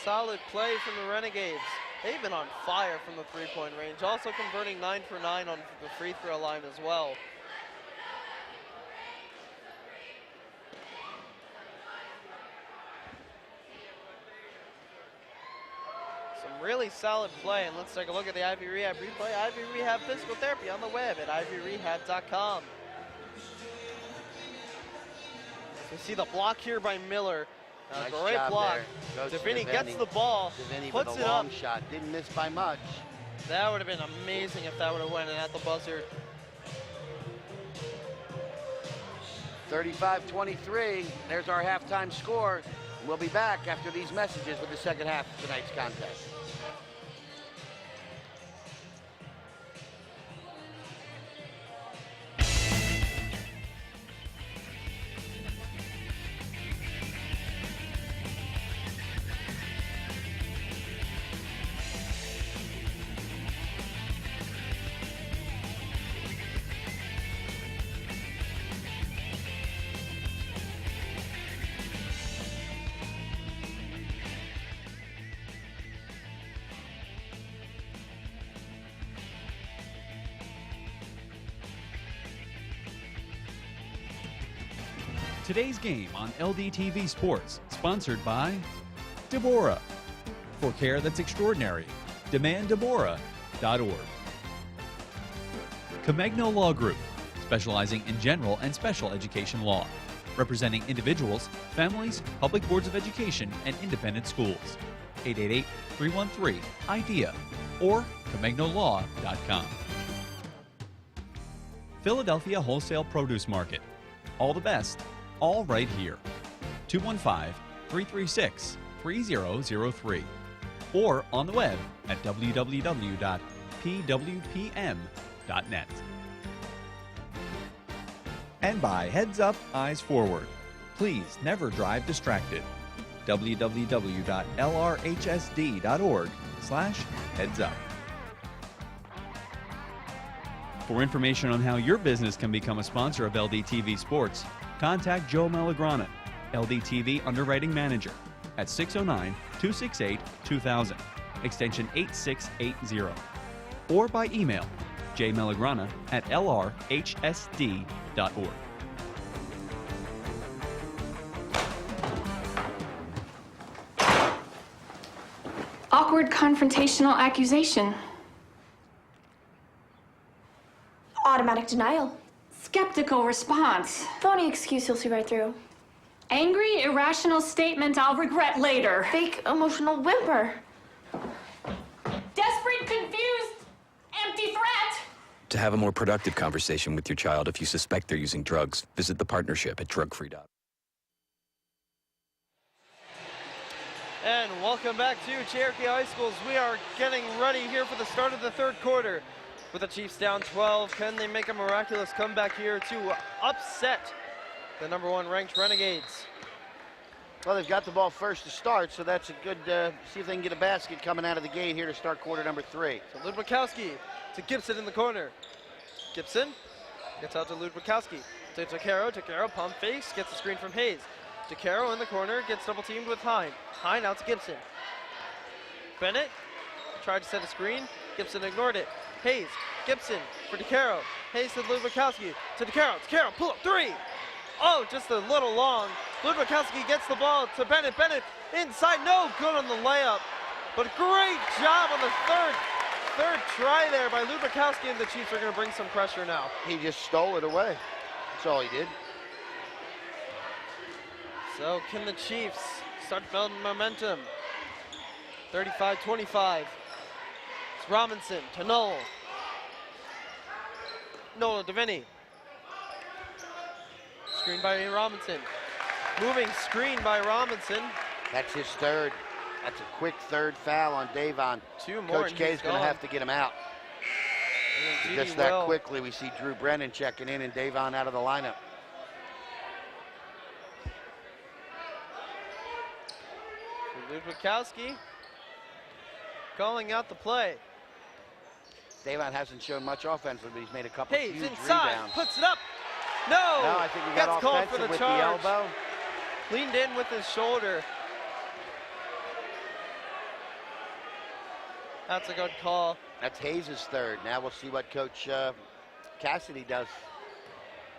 Solid play from the Renegades. They've been on fire from the three-point range, also converting 9 for 9 on the free throw line as well. really solid play. And let's take a look at the Ivy Rehab replay. Ivy Rehab Physical Therapy on the web at ivyrehab.com. You see the block here by Miller. Nice Great job block. there. Goes to Deviney gets the ball, Deviney puts with it a long up. shot. Didn't miss by much. That would have been amazing if that would have went in at the buzzer. 35-23. There's our halftime score. We'll be back after these messages with the second half of tonight's contest. Today's game on LDTV Sports, sponsored by Deborah. For care that's extraordinary, demanddeborah.org. Comegno Law Group, specializing in general and special education law, representing individuals, families, public boards of education, and independent schools. 888-313-IDEA or ComegnoLaw.com. Philadelphia Wholesale Produce Market. All the best, all right here. 215-336-3003 or on the web at www.pwpm.net. And by Heads Up, Eyes Forward. Please never drive distracted. www.lrhsd.org/heads-up. For information on how your business can become a sponsor of LDTV Sports, contact Joe Malagrana, LDTV Underwriting Manager, at 609-268-2000, extension 8680, or by email jmalagrana@lrhsd.org. Awkward confrontational accusation. Automatic denial. Skeptical response. Phony excuse you'll see right through. Angry, irrational statement I'll regret later. Fake emotional whimper. Desperate, confused, empty threat. To have a more productive conversation with your child if you suspect they're using drugs, visit the partnership at drugfree.org. And welcome back to Cherokee High Schools. We are getting ready here for the start of the third quarter. With the Chiefs down 12, can they make a miraculous comeback here to upset the #1 ranked Renegades? Well, they've got the ball first to start, so that's a good, see if they can get a basket coming out of the gate here to start quarter number 3. So Ludwikowski to Gibson in the corner. Gibson gets out to Ludwikowski. To Takaro, pump fakes, gets the screen from Hayes. Takaro in the corner, gets double teamed with Hine. Hine out to Gibson. Bennett tried to set a screen, Gibson ignored it. Hayes, Gibson for DeCaro. Hayes to Ludwikowski, to DeCaro. DeCaro, pull up 3. Oh, just a little long. Ludwikowski gets the ball to Bennett. Bennett inside, no good on the layup. But great job on the third try there by Ludwikowski, and the Chiefs are going to bring some pressure now. He just stole it away. That's all he did. So can the Chiefs start building momentum? 35-25. It's Robinson to Noel. Noel to Deviney. Screen by Robinson. Moving screen by Robinson. That's his third. That's a quick third foul on Davon. 2 more. Coach K's going to have to get him out. Just that quickly, we see Drew Brennan checking in and Davon out of the lineup. Ludwikowski calling out the play. Davon hasn't shown much offense, but he's made a couple Hayes huge inside, rebounds. puts it up. No! No, I think he got Gets called offensive for the with charge. the elbow. Leaned in with his shoulder. That's a good call. That's Hayes' third. Now we'll see what Coach Cassidy does.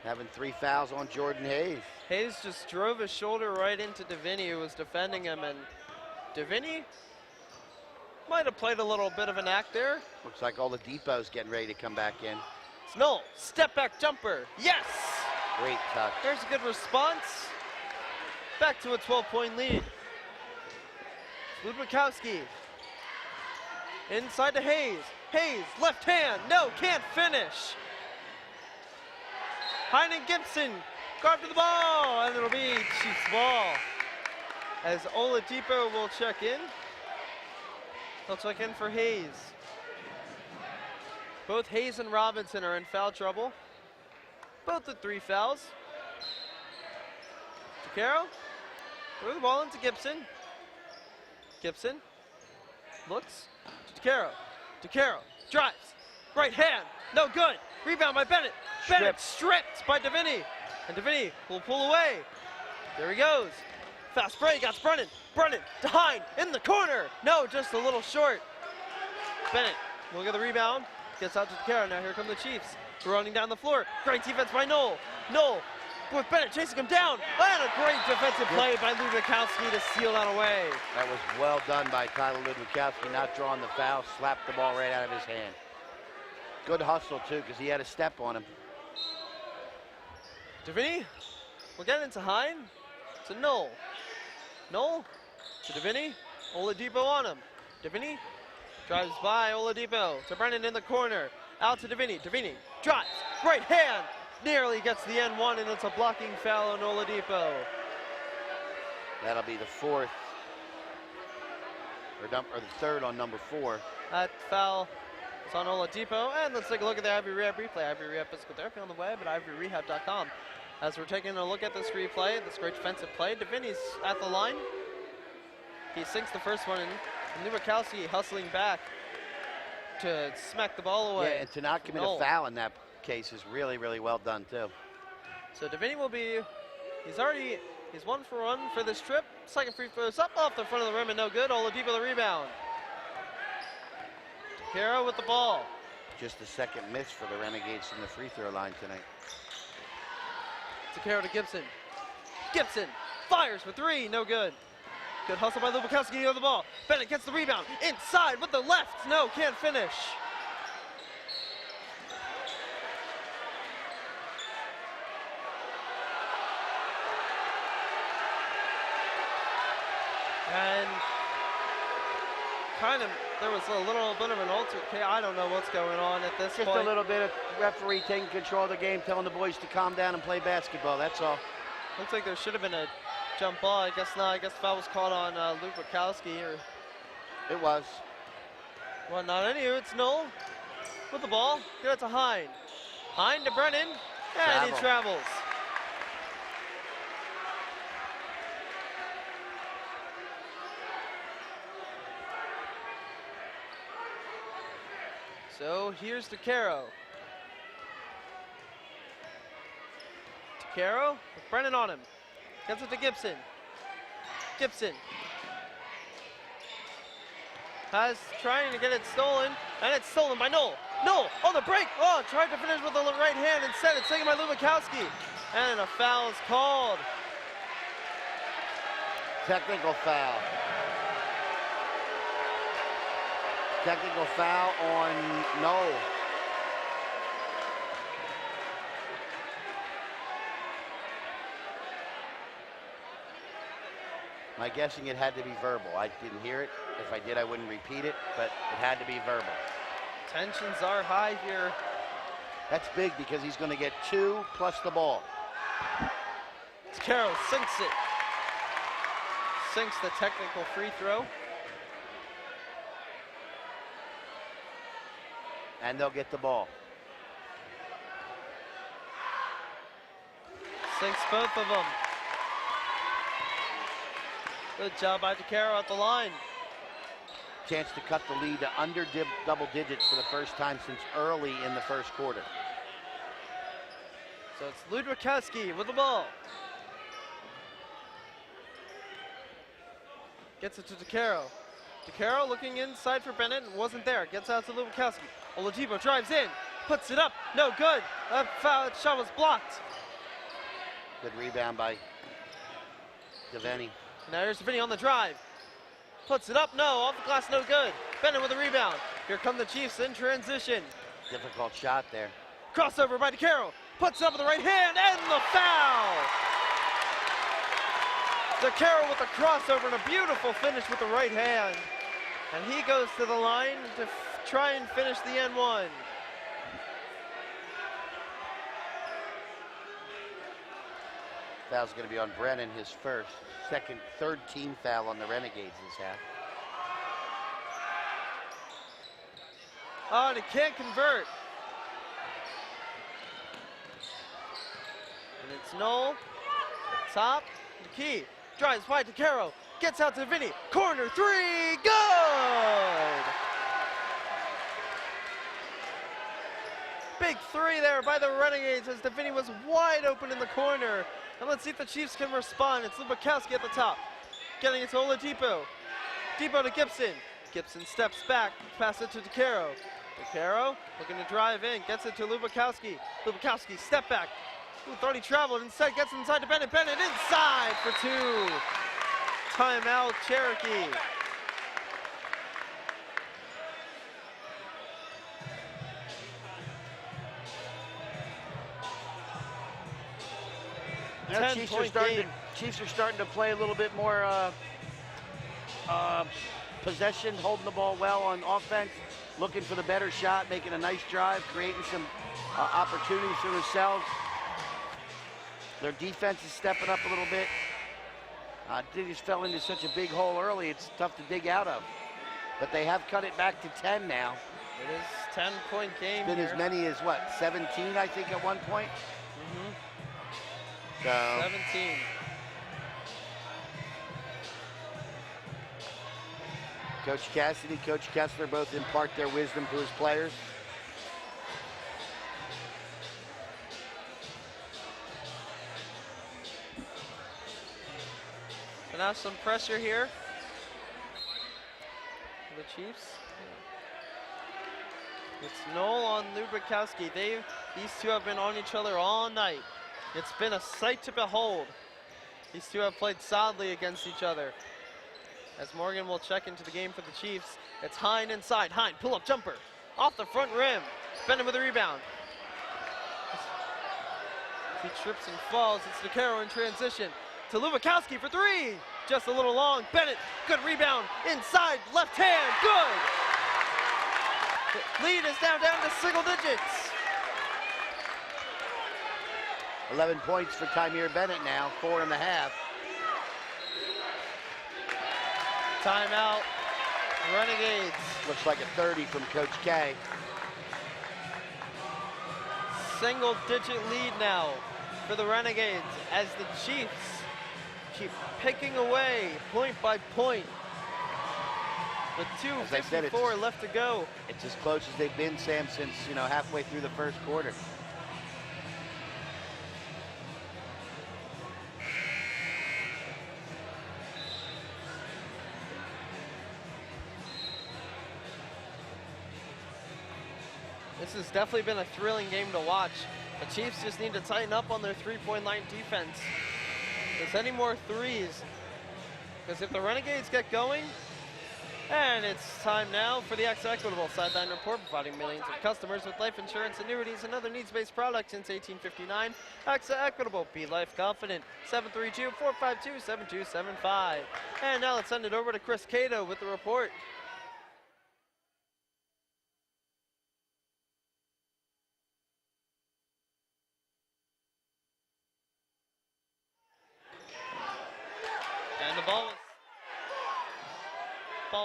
Having 3 fouls on Jordan Hayes. Hayes just drove his shoulder right into Deviney, who was defending him, and Deviney Might have played a little bit of an act there. Looks like Oladipo's getting ready to come back in. Snow, step back jumper. Yes! Great touch. There's a good response. Back to a 12-point lead. Ludwikowski. Inside to Hayes. Hayes, left hand. No, can't finish. Heinen Gibson, guard to the ball, and it'll be Chiefs ball. As Oladipo will check in. He'll check in for Hayes. Both Hayes and Robinson are in foul trouble. Both with 3 fouls. DeCaro, throw the ball into Gibson. Gibson looks to DeCaro. DeCaro drives, right hand, no good. Rebound by Bennett. Bennett stripped by Davini. And Davini will pull away. There he goes. Fast break, got Brennan. Brennan to Hine in the corner. No, just a little short. Bennett will get the rebound. Gets out to DeCaro. Now here come the Chiefs. Running down the floor. Great defense by Noel. Noel with Bennett chasing him down. And a great defensive play by Ludwikowski to seal that away. That was well done by Tyler Ludwikowski, not drawing the foul, slapped the ball right out of his hand. Good hustle, too, because he had a step on him. Davini will get into Hine. To Noel. Noel to Davini. Oladipo on him. Davini drives by Oladipo to Brennan in the corner. Out to Davini. Davini drives. Right hand. Nearly gets the N1, and it's a blocking foul on Oladipo. That'll be the 4th, or the 3rd on number 4. That foul is on Oladipo. And let's take a look at the Ivory Rehab replay. Ivory Rehab Physical Therapy on the web at ivoryrehab.com. As we're taking a look at this replay, this great defensive play, Davini's at the line. He sinks the first one, and Ludwikowski hustling back to smack the ball away. Yeah, and to not commit a foul in that case is really, really well done, too. So Davini will be, he's 1 for 1 for this trip. Second free throws up off the front of the rim and no good. Oladipo the rebound. DeCaro with the ball. Just a second miss for the Renegades from the free throw line tonight. DeCaro to Gibson. Gibson fires for 3, no good. Good hustle by Ludwikowski on the ball. Bennett gets the rebound. Inside with the left. No, can't finish. And there was a little bit of an altercation. I don't know what's going on at this point. Just a little bit of referee taking control of the game, telling the boys to calm down and play basketball, that's all. Looks like there should have been a jump ball. I guess not. I guess the foul was caught on Ludwikowski. It was. Well, not anywho. It's Noel with the ball. Get it to Hine. Hine to Brennan. And he travels. So here's DeCaro. DeCaro with Brennan on him. Gets it to Gibson. Gibson trying to get it stolen, and it's stolen by Noel. Noel on the break. Oh, tried to finish with the right hand. Instead, it's taken by Ludwikowski. And a foul is called. Technical foul. Technical foul on Noel. My guessing it had to be verbal. I didn't hear it. If I did, I wouldn't repeat it, but it had to be verbal. Tensions are high here. That's big because he's going to get 2 plus the ball. DeCaro sinks it. Sinks the technical free throw. And they'll get the ball. Sinks both of them. Good job by DeCaro at the line. Chance to cut the lead to under double digits for the first time since early in the first quarter. So it's Ludwikowski with the ball. Gets it to DeCaro. DeCaro looking inside for Bennett, wasn't there. Gets out to Ludwikowski. Oladipo drives in, puts it up, no good. That foul shot was blocked. Good rebound by Davini. Now here's Davini on the drive. Puts it up, no, off the glass, no good. Bennett with a rebound. Here come the Chiefs in transition. Difficult shot there. Crossover by DeCaro. Puts it up with the right hand and the foul. DeCaro with a crossover and a beautiful finish with the right hand. And he goes to the line to try and finish the N1. Foul's going to be on Brennan, his third team foul on the Renegades this half. Oh, and he can't convert. And it's Knoll, top, the key, drives wide to Caro, gets out to Vinny, corner three, good! Big three there by the Renegades as Vinny was wide open in the corner. And let's see if the Chiefs can respond. It's Lubakowski at the top, getting it to Oladipo. Depot to Gibson. Gibson steps back, pass it to DeCaro. DeCaro looking to drive in, gets it to Lubakowski. Lubakowski step back. Ooh, thought he traveled, instead gets inside to Bennett. Bennett inside for two. Timeout, Cherokee. Yeah, Chiefs are starting to play a little bit more possession, holding the ball well on offense, looking for the better shot, making a nice drive, creating some opportunities for themselves. Their defense is stepping up a little bit. They just fell into such a big hole early, it's tough to dig out of. But they have cut it back to 10 now. It is 10-point game. It's been as many as, what, 17, I think, at one point? So 17. Coach Cassidy, Coach Kessler both impart their wisdom to his players. So now some pressure here for the Chiefs. It's Knoll on Lubakowski. These two have been on each other all night. It's been a sight to behold. These two have played solidly against each other. As Morgan will check into the game for the Chiefs, it's Hine inside. Hine, pull-up jumper, off the front rim. Bennett with a rebound. He trips and falls. It's DeCaro in transition to Lubakowski for three. Just a little long. Bennett, good rebound. Inside, left hand, good. The lead is now down to single digits. 11 points for Tymier Bennett now, 4.5. Timeout, Renegades. Looks like a 30 from Coach K. Single digit lead now for the Renegades as the Chiefs keep picking away point by point. With 2:54 left to go. It's as close as they've been, Sam, since, halfway through the first quarter. This has definitely been a thrilling game to watch. The Chiefs just need to tighten up on their three-point line defense. If there's any more threes, because if the Renegades get going, and it's time now for the AXA Equitable Sideline Report, providing millions of customers with life insurance, annuities, and other needs-based products since 1859. AXA Equitable, be life confident. 732-452-7275. And now let's send it over to Chris Cato with the report. And the ball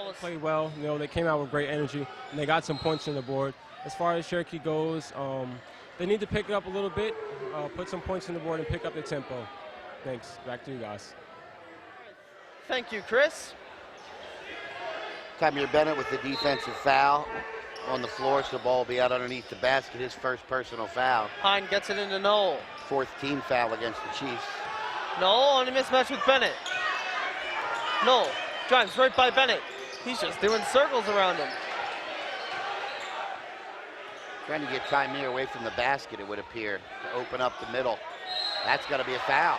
was played well. They came out with great energy, and they got some points on the board. As far as Cherokee goes, they need to pick it up a little bit, put some points on the board, and pick up the tempo. Thanks. Back to you guys. Thank you, Chris. Tymier Bennett with the defensive foul on the floor, so the ball will be out underneath the basket. His first personal foul. Hine gets it into Knoll. Fourth team foul against the Chiefs. Knoll on a mismatch with Bennett. Knoll drives right by Bennett. He's just doing circles around him. Trying to get Tymier away from the basket, it would appear, to open up the middle. That's got to be a foul.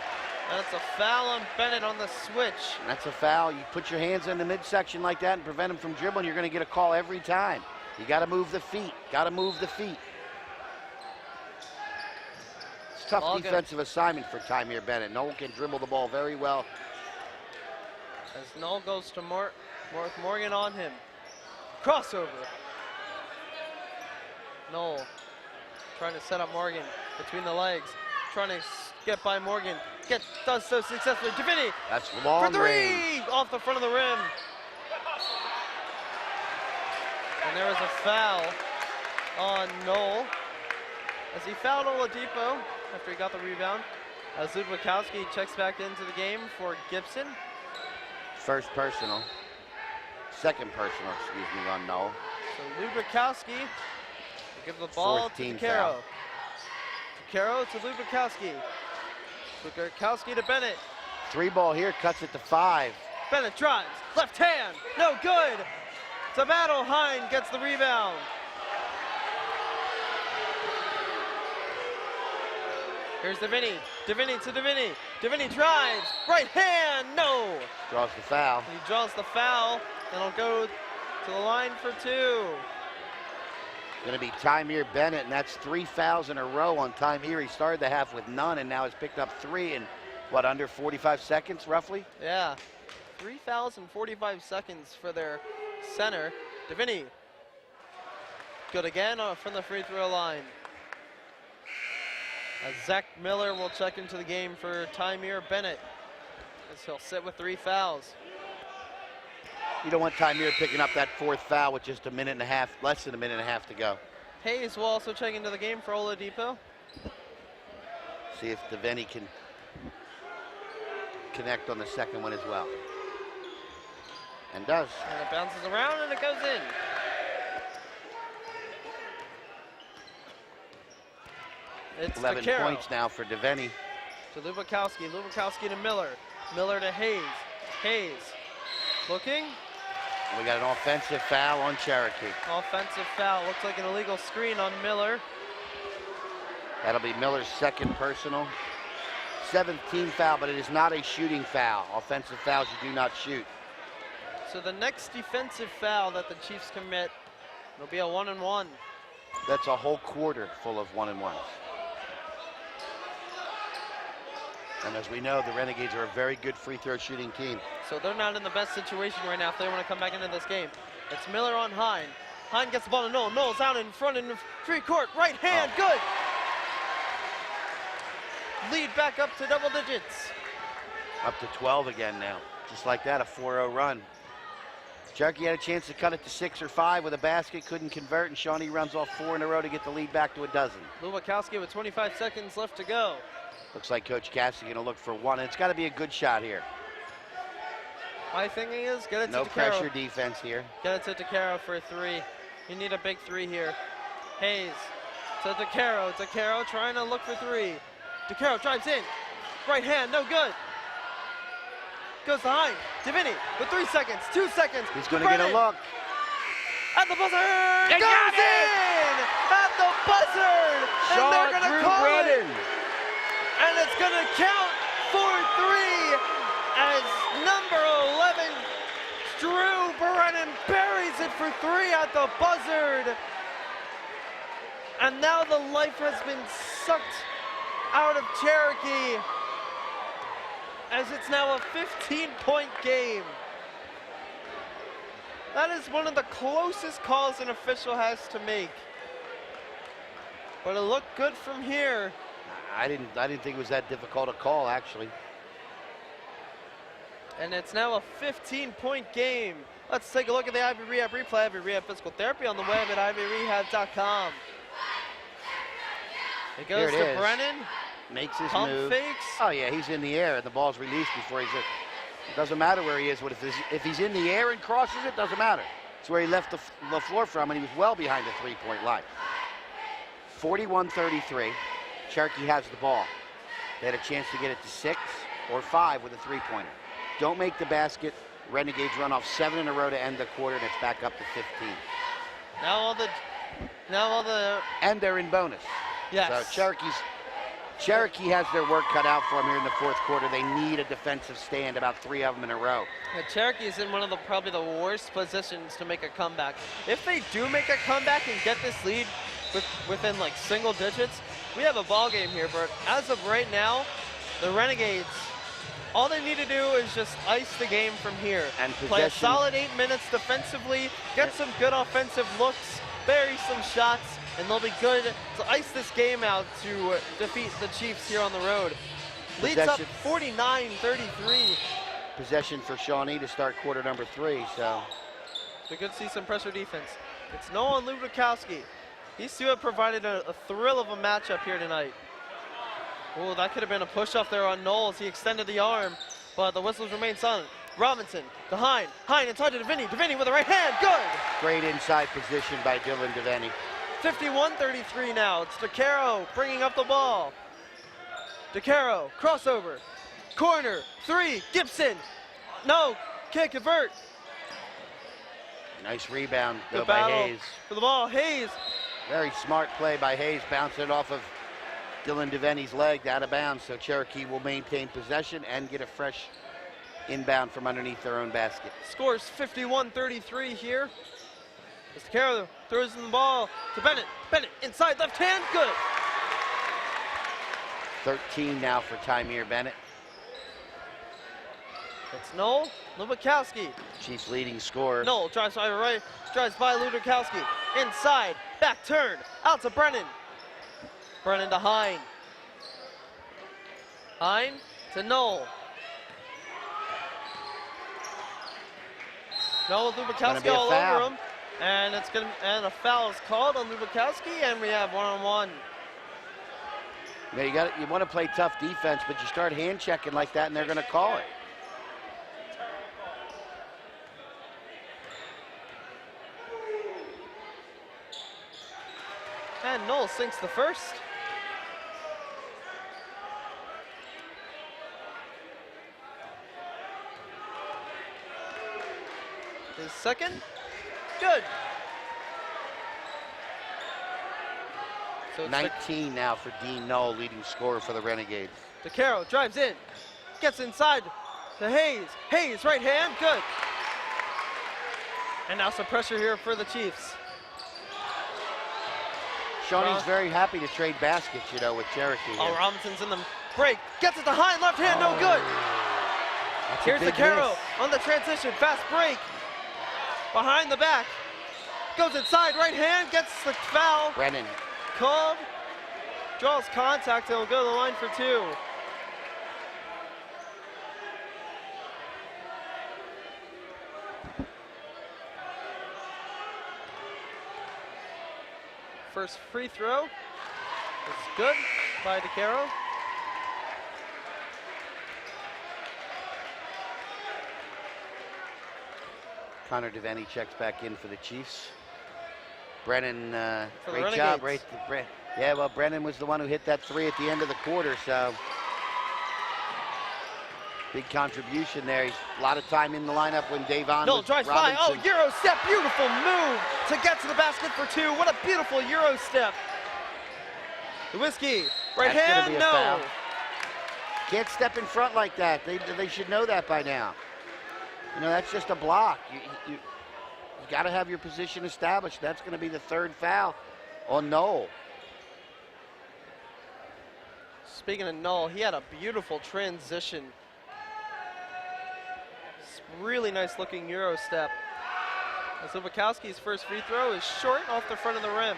That's a foul on Bennett on the switch. That's a foul. You put your hands in the midsection like that and prevent him from dribbling, you're going to get a call every time. You got to move the feet. Got to move the feet. It's a tough All defensive assignment for Tymier Bennett. Noel can dribble the ball very well. As Noel goes to Morgan on him. Crossover. Noel trying to set up Morgan between the legs. Trying to get by Morgan. Does so successfully. Davini. That's long for three. range. Off the front of the rim. And there was a foul on Noel as he fouled Oladipo after he got the rebound. As Ludwikowski checks back into the game for Gibson. First personal. Second personal, excuse me, on Noel. So Ludwikowski will give the ball Fourth to team Caro. foul. Caro to Ludwikowski. Ludwikowski to Bennett. 3-ball here, cuts it to 5. Bennett drives, left hand, no good. To battle, Hine gets the rebound. Here's Davini, Davini to Davini. Davini drives, right hand, no. Draws the foul. He draws the foul, and it'll go to the line for 2. Going to be Tymier Bennett, and that's 3 fouls in a row on Tymier. He started the half with none, and now has picked up 3 in, what, under 45 seconds, roughly? Yeah, 3 fouls in 45 seconds for their center. Davini, good again from the free throw line. As Zach Miller will check into the game for Tymier Bennett, as he'll sit with 3 fouls. You don't want Tymier picking up that 4th foul with just a minute and a half, less than a minute and a half to go. Hayes will also check into the game for Oladipo. See if Davini can connect on the second one as well. And does. And it bounces around and it goes in. It's 11 DeCaro. points now for Davini. To Ludwikowski, Ludwikowski to Miller. Miller to Hayes. Hayes looking. We got an offensive foul on Cherokee. Offensive foul. Looks like an illegal screen on Miller. That'll be Miller's second personal. 7th team foul, but it is not a shooting foul. Offensive fouls, you do not shoot. So the next defensive foul that the Chiefs commit will be a 1-and-1. That's a whole quarter full of 1-and-1s. And as we know, the Renegades are a very good free throw shooting team. So they're not in the best situation right now if they want to come back into this game. It's Miller on Hine. Hine gets the ball to Noel. Noel's out in front in the free court. Right hand, good. Lead back up to double digits. Up to 12 again now. Just like that, a 4-0 run. Cherokee had a chance to cut it to 6 or 5 with a basket, couldn't convert, and Shawnee runs off 4 in a row to get the lead back to a dozen. Ludwikowski with 25 seconds left to go. Looks like Coach Cassidy gonna look for 1, and it's gotta be a good shot here. My thinking is get it No to DeCaro. pressure defense here. Get it to DeCaro for a 3. You need a big 3 here. Hayes to DeCaro. DeCaro trying to look for 3. DeCaro drives in. Right hand, no good. Goes to Hine. Davini with 3 seconds, 2 seconds. He's gonna get a look. At the buzzer, goes in! At the buzzer! And they're gonna call it! And it's gonna count for 3 as number 11, Drew Brennan buries it for 3 at the buzzer. And now the life has been sucked out of Cherokee as it's now a 15-point game. That is one of the closest calls an official has to make. But it looked good from here. I didn't think it was that difficult a call, actually. And it's now a 15-point game. Let's take a look at the Ivy Rehab replay. Ivy Rehab Physical Therapy on the web at ivyrehab.com. It goes to Brennan. Makes his Pump move. fakes. Oh yeah, he's in the air and the ball's released before he's. It doesn't matter where he is. If he's in the air and crosses it, doesn't matter. It's where he left the floor from, and he was well behind the 3-point line. 41-33. Cherokee has the ball. They had a chance to get it to 6 or 5 with a 3-pointer. Don't make the basket. Renegades run off 7 in a row to end the quarter, and it's back up to 15. Now all the And they're in bonus. Yes. So Cherokee's Cherokee has their work cut out for them here in the fourth quarter. They need a defensive stand, about 3 of them in a row. Cherokee is in one of probably the worst positions to make a comeback. If they do make a comeback and get this lead within like single digits, we have a ball game here. But as of right now, the Renegades, all they need to do is just ice the game from here. And play a solid 8 minutes defensively, get some good offensive looks, bury some shots, and they'll be good to ice this game out to defeat the Chiefs here on the road. Leads up 49-33. Possession for Shawnee to start quarter number 3, so. We could see some pressure defense. It's Noah and Ludwikowski. These two have provided a thrill of a matchup here tonight. Oh, that could have been a push-off there on Knowles. He extended the arm, but the whistles remain silent. Robinson to Hine. Hine inside to Deviney. Deviney with the right hand. Good! Great inside position by Dylan Deviney. 51-33 now. It's DeCaro bringing up the ball. DeCaro, crossover. Corner, 3, Gibson. No, can't convert. Nice rebound though Good by battle Hayes. for the ball, Hayes. Very smart play by Hayes, bouncing it off of Dylan Deviney's leg out of bounds, so Cherokee will maintain possession and get a fresh inbound from underneath their own basket. Scores 51-33 here. As DeCaro throws in the ball to Bennett. Bennett inside left hand, good. 13 now for Tymere Bennett. It's Noel Ludwikowski. Chiefs leading scorer. Noel drives by right, drives by Ludwikowski. Inside, back turn, out to Brennan. Brennan to Hine. Hine to Noel. Noel Ludwikowski all over him. And a foul is called on Ludwikowski, and we have one-on-one. Yeah, you want to play tough defense, but you start hand checking like that, and they're going to call it. And Noel sinks the first. His second. Good. So 19 now for Dean Knoll, leading scorer for the Renegades. DeCaro drives in, gets inside to Hayes. Hayes, right hand, good. And now some pressure here for the Chiefs. Shawnee's very happy to trade baskets, you know, with Cherokee. Oh, Robinson's in the break. Gets it to Hine, left hand, no good. Here's DeCaro on the transition, fast break. Behind the back. Goes inside, right hand, gets the foul. Brennan. Called. Draws contact, he'll go to the line for 2. First free throw is good by DeCaro. Connor Devaney checks back in for the Chiefs. Brennan, great job. Yeah, well, Brennan was the one who hit that 3 at the end of the quarter, so big contribution there. He's a lot of time in the lineup when Davon No, drives by. Oh, Euro step, beautiful move to get to the basket for 2. What a beautiful Euro step. The Whiskey, right hand, no. Foul. Can't step in front like that. They should know that by now. You know, that's just a block. You got to have your position established. That's going to be the 3rd foul on Knoll. Speaking of Knoll, he had a beautiful transition. Really nice looking Euro step. As Ludwikowski's first free throw is short off the front of the rim.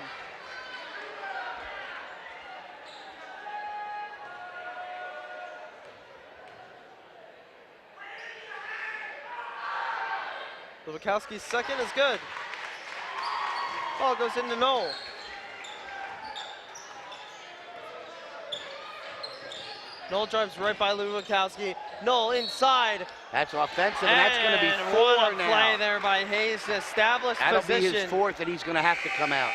Ludwikowski's second is good. Ball goes into Knoll. Knoll drives right by Ludwikowski. Knoll inside. That's offensive, and that's going to be 4 what a now. play there by Hayes to establish That'll position. be his 4th, and he's going to have to come out.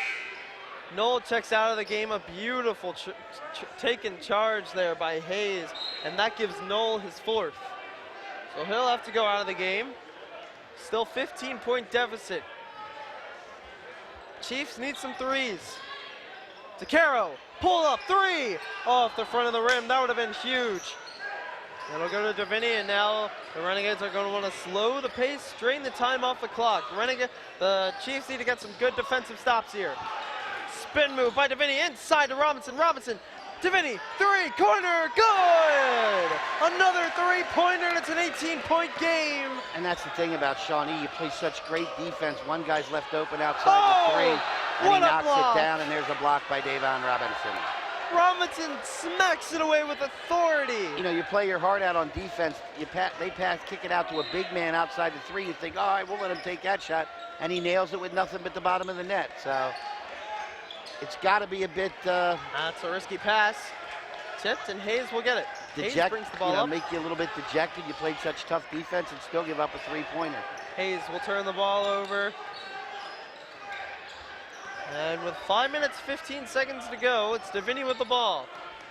Knoll checks out of the game. A beautiful taken charge there by Hayes, and that gives Knoll his 4th. So he'll have to go out of the game. Still 15-point deficit. Chiefs need some threes. DeCaro, pull up 3 off the front of the rim. That would have been huge. It'll go to Davini, and now the Renegades are going to want to slow the pace, drain the time off the clock. The Chiefs need to get some good defensive stops here. Spin move by Davini inside to Robinson. Robinson, Davini, 3, corner, good! Another 3-pointer, and it's an 18-point game. And that's the thing about Shawnee. You play such great defense. One guy's left open outside the 3, and he knocks it down, and there's a block by Davon Robinson. Robinson smacks it away with authority. You know, you play your heart out on defense. They kick it out to a big man outside the 3. You think, oh, I won't let him take that shot, and he nails it with nothing but the bottom of the net. So it's got to be a bit. That's a risky pass. Tipped, and Hayes will get it. Hayes brings the ball up. Make you a little bit dejected. You played such tough defense and still give up a 3-pointer. Hayes will turn the ball over. And with 5 minutes, 15 seconds to go, it's Davini with the ball.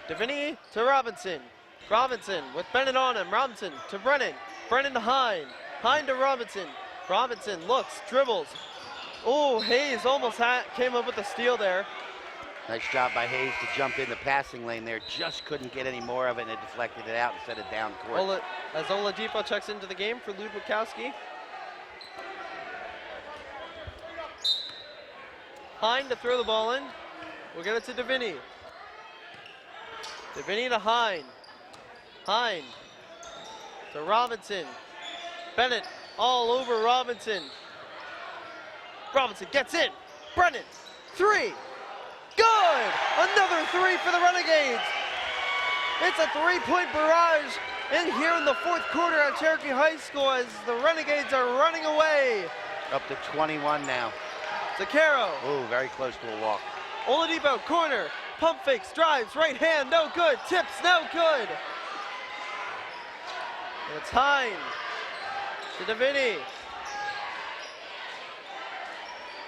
Davini to Robinson. Robinson with Bennett on him. Robinson to Brennan. Brennan to Hine. Hine to Robinson. Robinson looks, dribbles. Oh, Hayes almost came up with a steal there. Nice job by Hayes to jump in the passing lane there. Just couldn't get any more of it, and it deflected it out instead of down court. As Oladipo checks into the game for Ludwikowski. Hine to throw the ball in. We'll get it to Davini. Davini to Hine. Hine to Robinson. Bennett all over Robinson. Robinson gets in. Brennan, 3. Good! Another 3 for the Renegades. It's a 3-point barrage in here in the 4th quarter at Cherokee High School as the Renegades are running away. Up to 21 now. DeCaro. Ooh, very close to a walk. Oladipo, corner, pump fakes, drives, right hand, no good, tips, no good. And it's Hine to Davini.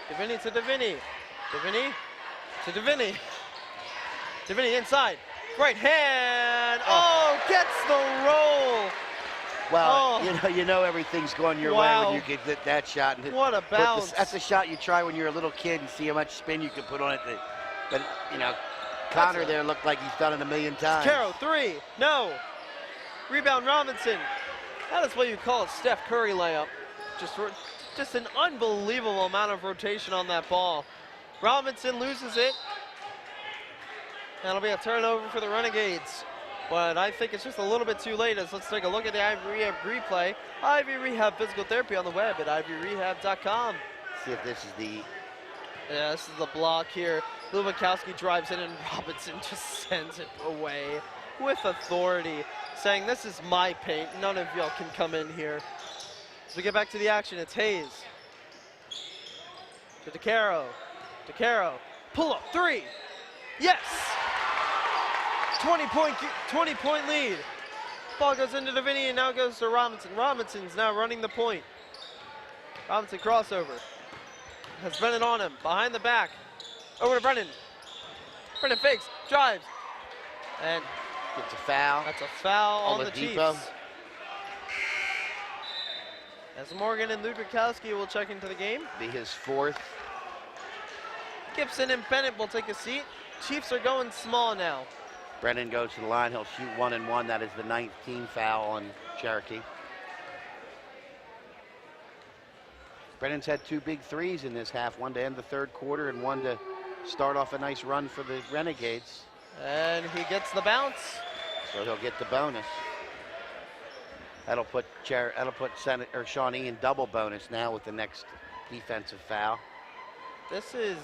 Davini to Davini. Davini to Davini. Davini inside, right hand, gets the roll. Well, you know everything's going your way when you get that shot. What a bounce. That's a shot you try when you're a little kid and see how much spin you can put on it. But, Connor there looked like he's done it a million times. Caro, 3, no. Rebound Robinson. That is what you call a Steph Curry layup. Just an unbelievable amount of rotation on that ball. Robinson loses it. That'll be a turnover for the Renegades. But I think it's just a little bit too late. Let's take a look at the Ivy Rehab replay. Ivy Rehab Physical Therapy on the web at ivyrehab.com. See if this is the... Yeah, this is the block here. Ludwikowski drives in and Robinson just sends it away with authority, saying this is my paint. None of y'all can come in here. As we get back to the action, it's Hayes. To DeCaro. DeCaro. Pull up 3. Yes! 20-point lead. Ball goes into Davini and now goes to Robinson. Robinson's now running the point. Robinson crossover. Has Brennan on him. Behind the back. Over to Brennan. Brennan fakes. Drives. And gets a foul. That's a foul on the Chiefs. As Morgan and Ludwikowski will check into the game. Be his 4th. Gibson and Bennett will take a seat. Chiefs are going small now. Brennan goes to the line. He'll shoot 1 and 1. That is the 9th team foul on Cherokee. Brennan's had 2 big threes in this half, one to end the 3rd quarter and one to start off a nice run for the Renegades. And he gets the bounce. So he'll get the bonus. That'll put Shawnee in double bonus now with the next defensive foul. This has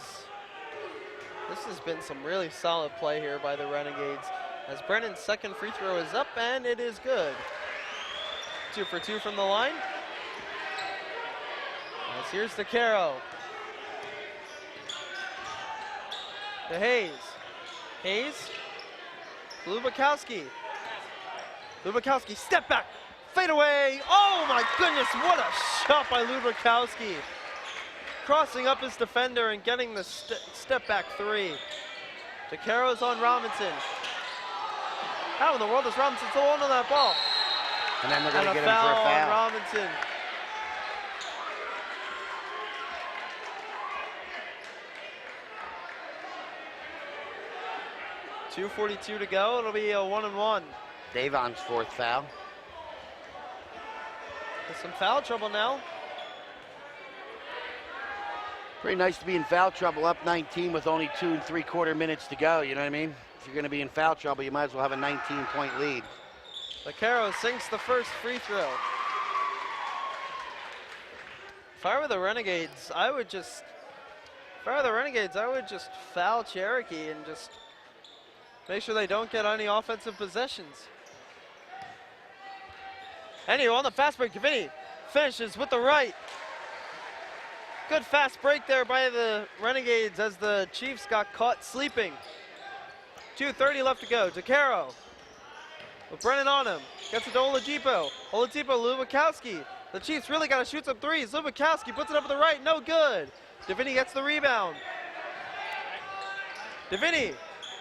been some really solid play here by the Renegades. As Brennan's 2nd free throw is up, and it is good. 2 for 2 from the line. As here's DeCaro. To Hayes. Hayes. Ludwikowski. Ludwikowski, step back. Fade away. Oh my goodness, what a shot by Ludwikowski. Crossing up his defender and getting the step back 3. DeCaro's on Robinson. How in the world does Robinson still hold on that ball? And then they're going to get him for a foul. On Robinson. 2:42 to go. It'll be a 1-1. Davon's fourth foul. There's some foul trouble now. Pretty nice to be in foul trouble, up 19 with only 2 3/4 minutes to go. You know what I mean? If you're going to be in foul trouble, you might as well have a 19-point lead. Vaquero sinks the first free throw. If I were the Renegades, I would just foul Cherokee and just make sure they don't get any offensive possessions. Anyway, on the fast break, Vinny finishes with the right. Good fast break there by the Renegades as the Chiefs got caught sleeping. 2:30 left to go. DeCaro with Brennan on him. Gets it to Oladipo. Lubakowski. The Chiefs really got to shoot some threes. Lubakowski puts it up to the right. No good. DeVinny gets the rebound. DeVinny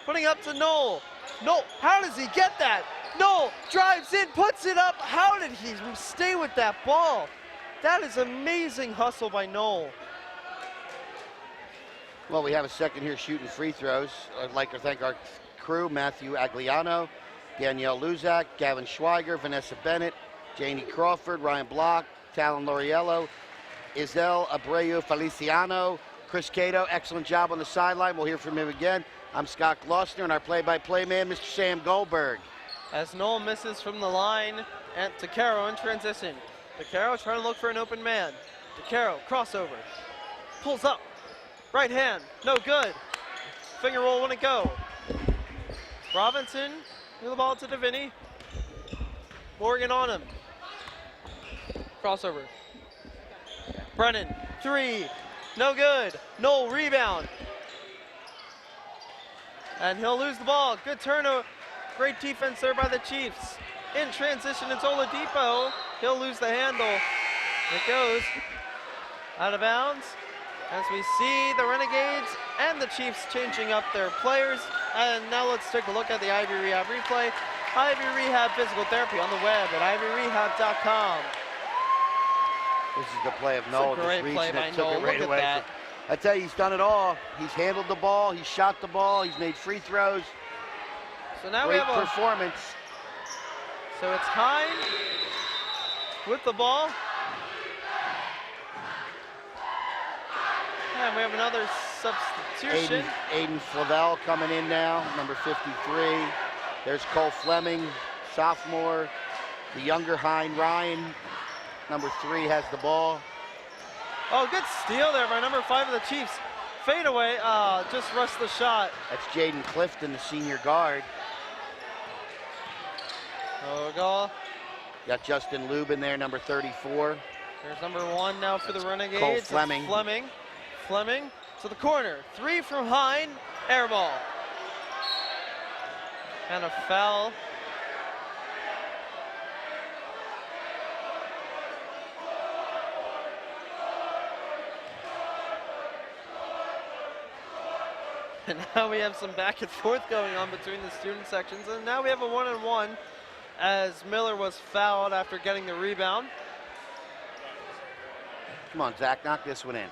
putting up to Noel. Noel, how does he get that? Noel drives in, puts it up. How did he stay with that ball? That is amazing hustle by Noel. Well, we have a second here shooting free throws. I'd like to thank our crew, Matthew Agliano, Danielle Luzak, Gavin Schweiger, Vanessa Bennett, Janie Crawford, Ryan Block, Talon Loriello, Isel Abreu Feliciano, Chris Cato, excellent job on the sideline. We'll hear from him again. I'm Scott Glossner, and our play-by-play man, Mr. Sam Goldberg. As Noel misses from the line, and DeCaro in transition. DeCaro trying to look for an open man. DeCaro, crossover. Pulls up. Right hand, no good. Finger roll wouldn't go. Robinson, give the ball to DeVinny. Morgan on him. Crossover. Brennan, three, no good. Noel rebound. And he'll lose the ball. Good turnover. Great defense there by the Chiefs. In transition, it's Oladipo. He'll lose the handle. It goes out of bounds. As we see the Renegades and the Chiefs changing up their players. And now let's take a look at the Ivy Rehab replay. Ivy Rehab Physical Therapy on the web at ivyrehab.com. This is the play of Noel. Great play by Noel. Look at that. I tell you, he's done it all. He's handled the ball, he's shot the ball, he's made free throws. So now Great we have a performance. So it's Hine with the ball. And we have another substitution. Aiden Flavel coming in now, number 53. There's Cole Fleming, sophomore. The younger Hine Ryan, number 3, has the ball. Oh, good steal there by number 5 of the Chiefs. Fade away, just rushed the shot. That's Jaden Clifton, the senior guard. Oh, goal. Got Justin Lubin there, number 34. There's number 1 now for the Renegades. Cole Fleming. Fleming to the corner. 3 from Hine, air ball. And a foul. And now we have some back and forth going on between the student sections. And now we have a 1-on-1 as Miller was fouled after getting the rebound. Come on, Zach, knock this one in.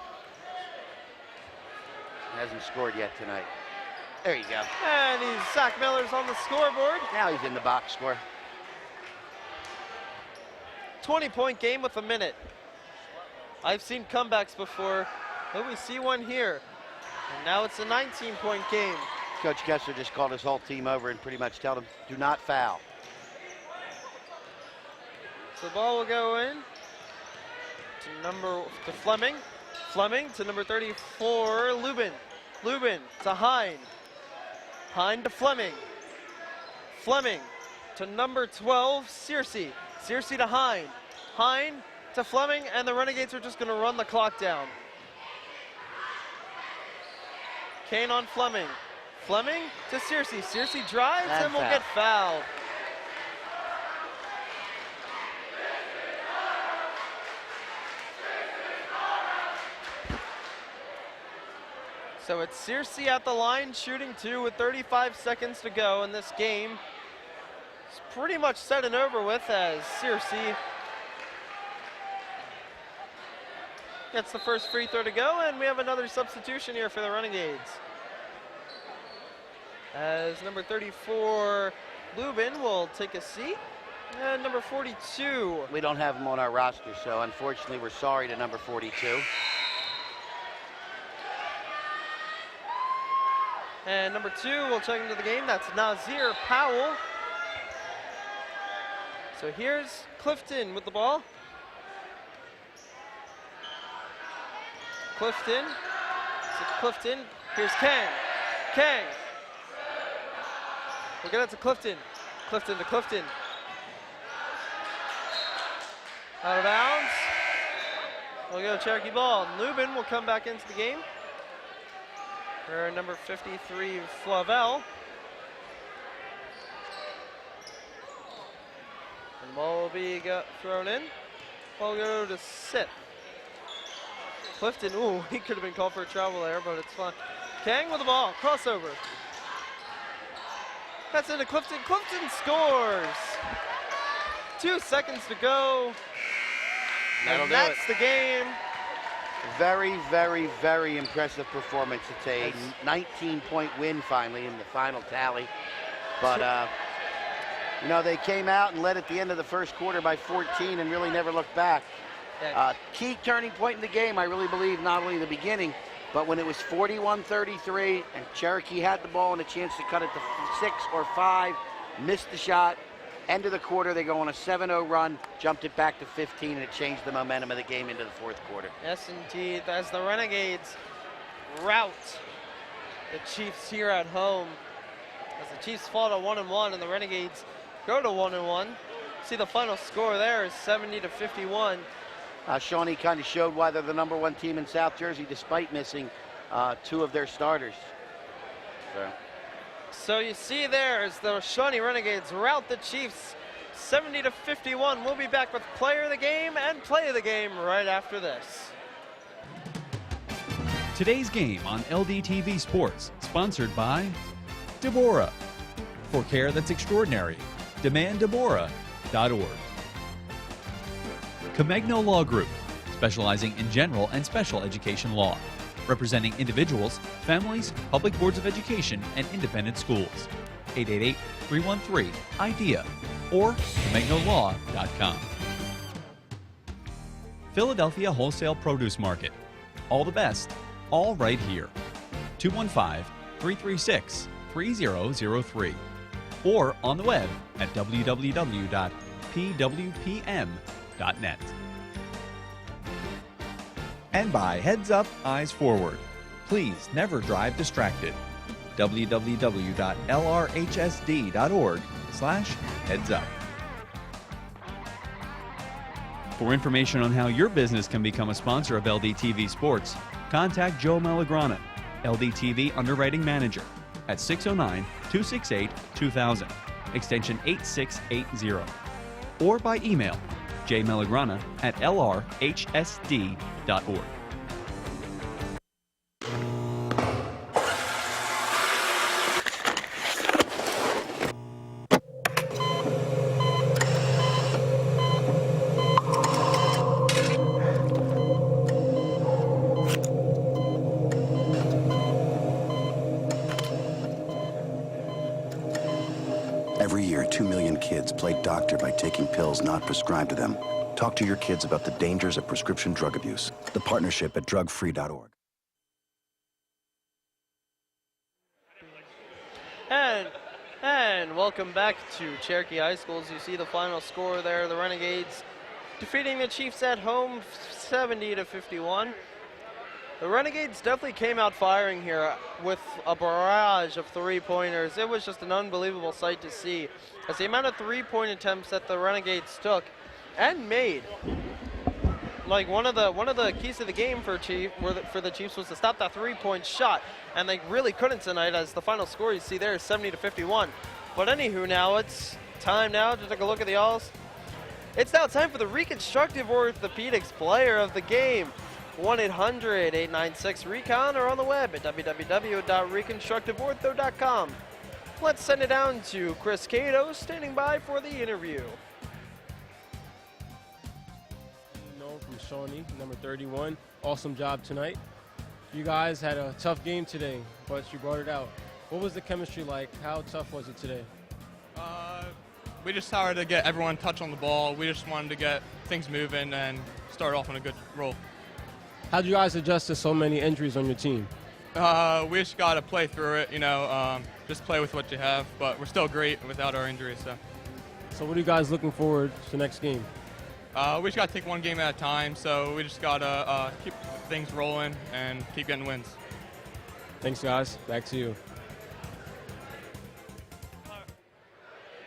Hasn't scored yet tonight. There you go. And Zach Miller's on the scoreboard. Now he's in the box score. 20-point game with a minute. I've seen comebacks before, but we see one here. And now it's a 19-point game. Coach Kessler just called his whole team over and pretty much told them, do not foul. So the ball will go in to Fleming. Fleming to number 34, Lubin. Lubin to Hine. Hine to Fleming. Fleming to number 12, Searcy. Searcy to Hine. Hine to Fleming, and the Renegades are just going to run the clock down. Kane on Fleming. Fleming to Searcy. Searcy drives and will get fouled. So it's Searcy at the line, shooting 2 with 35 seconds to go in this game. It's pretty much set and over with as Searcy gets the first free throw to go, and we have another substitution here for the Renegades. as number 34, Lubin, will take a seat. And number 42. We don't have him on our roster, so unfortunately we're sorry to number 42. And number 2 will check into the game. That's Nazir Powell. So here's Clifton with the ball. Clifton. To Clifton. Here's Kang. Kang. We'll get it to Clifton. Clifton to Clifton. Out of bounds. We'll go Cherokee ball. Lubin will come back into the game. For number 53, Flavel. And the ball will be thrown in. Ball will go to sit. Clifton, ooh, he could have been called for a travel there, but it's fine. Kang with the ball, crossover. That's into Clifton. Clifton scores. 2 seconds to go. And that's the game. Very, very, very impressive performance. It's a 19-point win finally in the final tally. But, you know, they came out and led at the end of the first quarter by 14 and really never looked back. Key turning point in the game, I really believe, not only the beginning, but when it was 41-33 and Cherokee had the ball and a chance to cut it to 6 or 5, missed the shot. End of the quarter, they go on a 7-0 run, jumped it back to 15, and it changed the momentum of the game into the fourth quarter. Yes, indeed. As the Renegades rout the Chiefs here at home. As the Chiefs fall to 1-1 and the Renegades go to 1-1. See the final score there is 70-51. Shawnee kind of showed why they're the #1 team in South Jersey despite missing 2 of their starters. So you see there as the Shawnee Renegades rout the Chiefs 70-51. We'll be back with player of the game and play of the game right after this. Today's game on LDTV Sports, sponsored by Deborah. For care that's extraordinary, demanddeborah.org. Comegno Law Group, specializing in general and special education law, representing individuals, families, public boards of education, and independent schools. 888-313-IDEA or ComegnoLaw.com. Philadelphia Wholesale Produce Market. All the best, all right here. 215-336-3003 or on the web at www.pwpm.net. And by Heads Up, Eyes Forward. Please never drive distracted. www.lrhsd.org/headsup. For information on how your business can become a sponsor of LDTV Sports, contact Joe Malagrana, LDTV Underwriting Manager, at 609-268-2000, extension 8680, or by email jmalagrana@lrhsd.org. Every year, 2 million kids play doctor by taking pills not prescribed to them. Talk to your kids about the dangers of prescription drug abuse. The partnership at drugfree.org. And welcome back to Cherokee High School. As you see the final score there, the Renegades defeating the Chiefs at home 70-51. The Renegades definitely came out firing here with a barrage of three-pointers. It was just an unbelievable sight to see. As the amount of three-point attempts that the Renegades took and made, like one of the keys to the game for the Chiefs was to stop that three-point shot, and they really couldn't tonight. As the final score you see there is 70-51. But anywho, now it's time now to take a look at the alls. It's now time for the Reconstructive Orthopedics Player of the Game. 1-800-896-RECON or on the web at www.reconstructiveortho.com. Let's send it down to Chris Cato standing by for the interview. Known from Shawnee, number 31. Awesome job tonight. You guys had a tough game today, but you brought it out. What was the chemistry like? How tough was it today? We just started to get everyone touch on the ball. We just wanted to get things moving and start off on a good roll. How do you guys adjust to so many injuries on your team? We just got to play through it, just play with what you have. But we're still great without our injuries. So what are you guys looking forward to the next game? We just got to take one game at a time. So we just got to keep things rolling and keep getting wins. Thanks, guys. Back to you.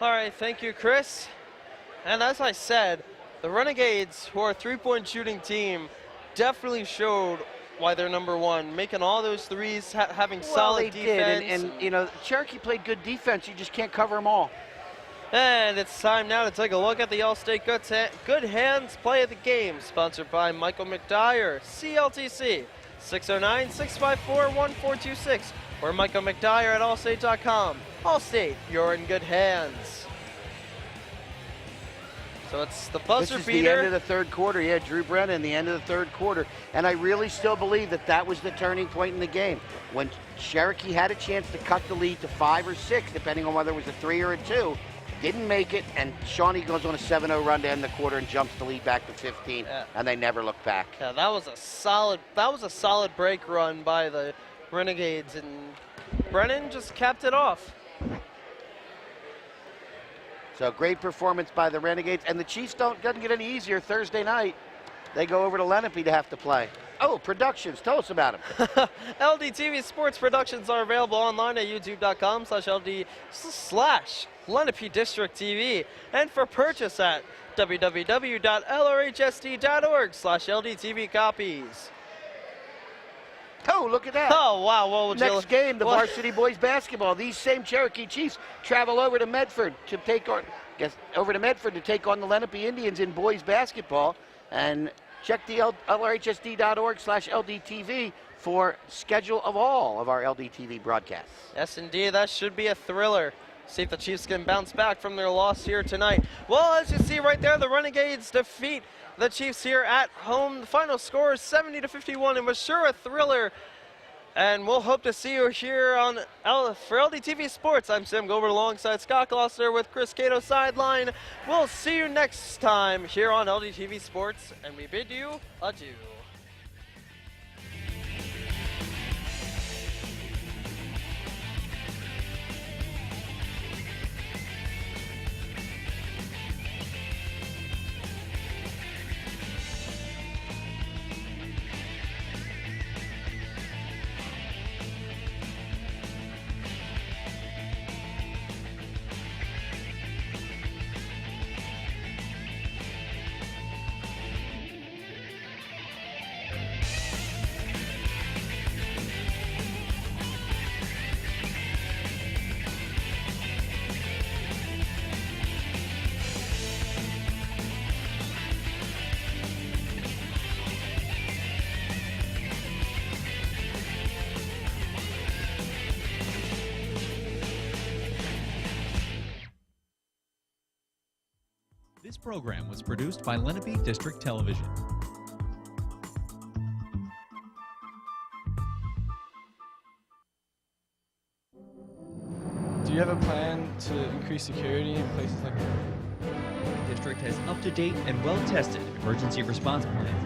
All right, thank you, Chris. And as I said, the Renegades, who are a three-point shooting team, definitely showed why they're number one, making all those threes, having solid defense. And Cherokee played good defense. You just can't cover them all. And it's time now to take a look at the All-State Good Hands Play of the Game, sponsored by Michael McDyer, CLTC, 609-654-1426, or Michael McDyer at allstate.com. Allstate, you're in good hands. So it's the buzzer This is beater. the end of the third quarter. Yeah, Drew Brennan, the end of the third quarter. And I really still believe that was the turning point in the game. When Cherokee had a chance to cut the lead to 5 or 6, depending on whether it was a 3 or a 2, didn't make it, and Shawnee goes on a 7-0 run to end the quarter and jumps the lead back to 15, and they never looked back. Yeah, that was a solid break run by the Renegades, and Brennan just capped it off. So great performance by the Renegades, and the Chiefs doesn't get any easier Thursday night. They go over to Lenape to have to play. Oh, Productions, tell us about them. LDTV Sports Productions are available online at youtube.com/LD/Lenape District TV, and for purchase at www.lrhsd.org/LDTV copies. Oh, look at that. Oh, wow. What would Next game, the varsity boys basketball. These same Cherokee Chiefs travel over to Medford to take on the Lenape Indians in boys basketball. And check the lrhsd.org/LDTV for schedule of all of our LDTV broadcasts. Yes, indeed. That should be a thriller. See if the Chiefs can bounce back from their loss here tonight. Well, as you see right there, the Renegades defeat the Chiefs here at home. The final score is 70-51. It was sure a thriller. And we'll hope to see you here for LDTV Sports. I'm Sam Gilbert alongside Scott Gloucester with Chris Cato sideline. We'll see you next time here on LDTV Sports, and we bid you adieu. This program was produced by Lenape District Television. Do you have a plan to increase security in places like that? The district has up-to-date and well-tested emergency response plans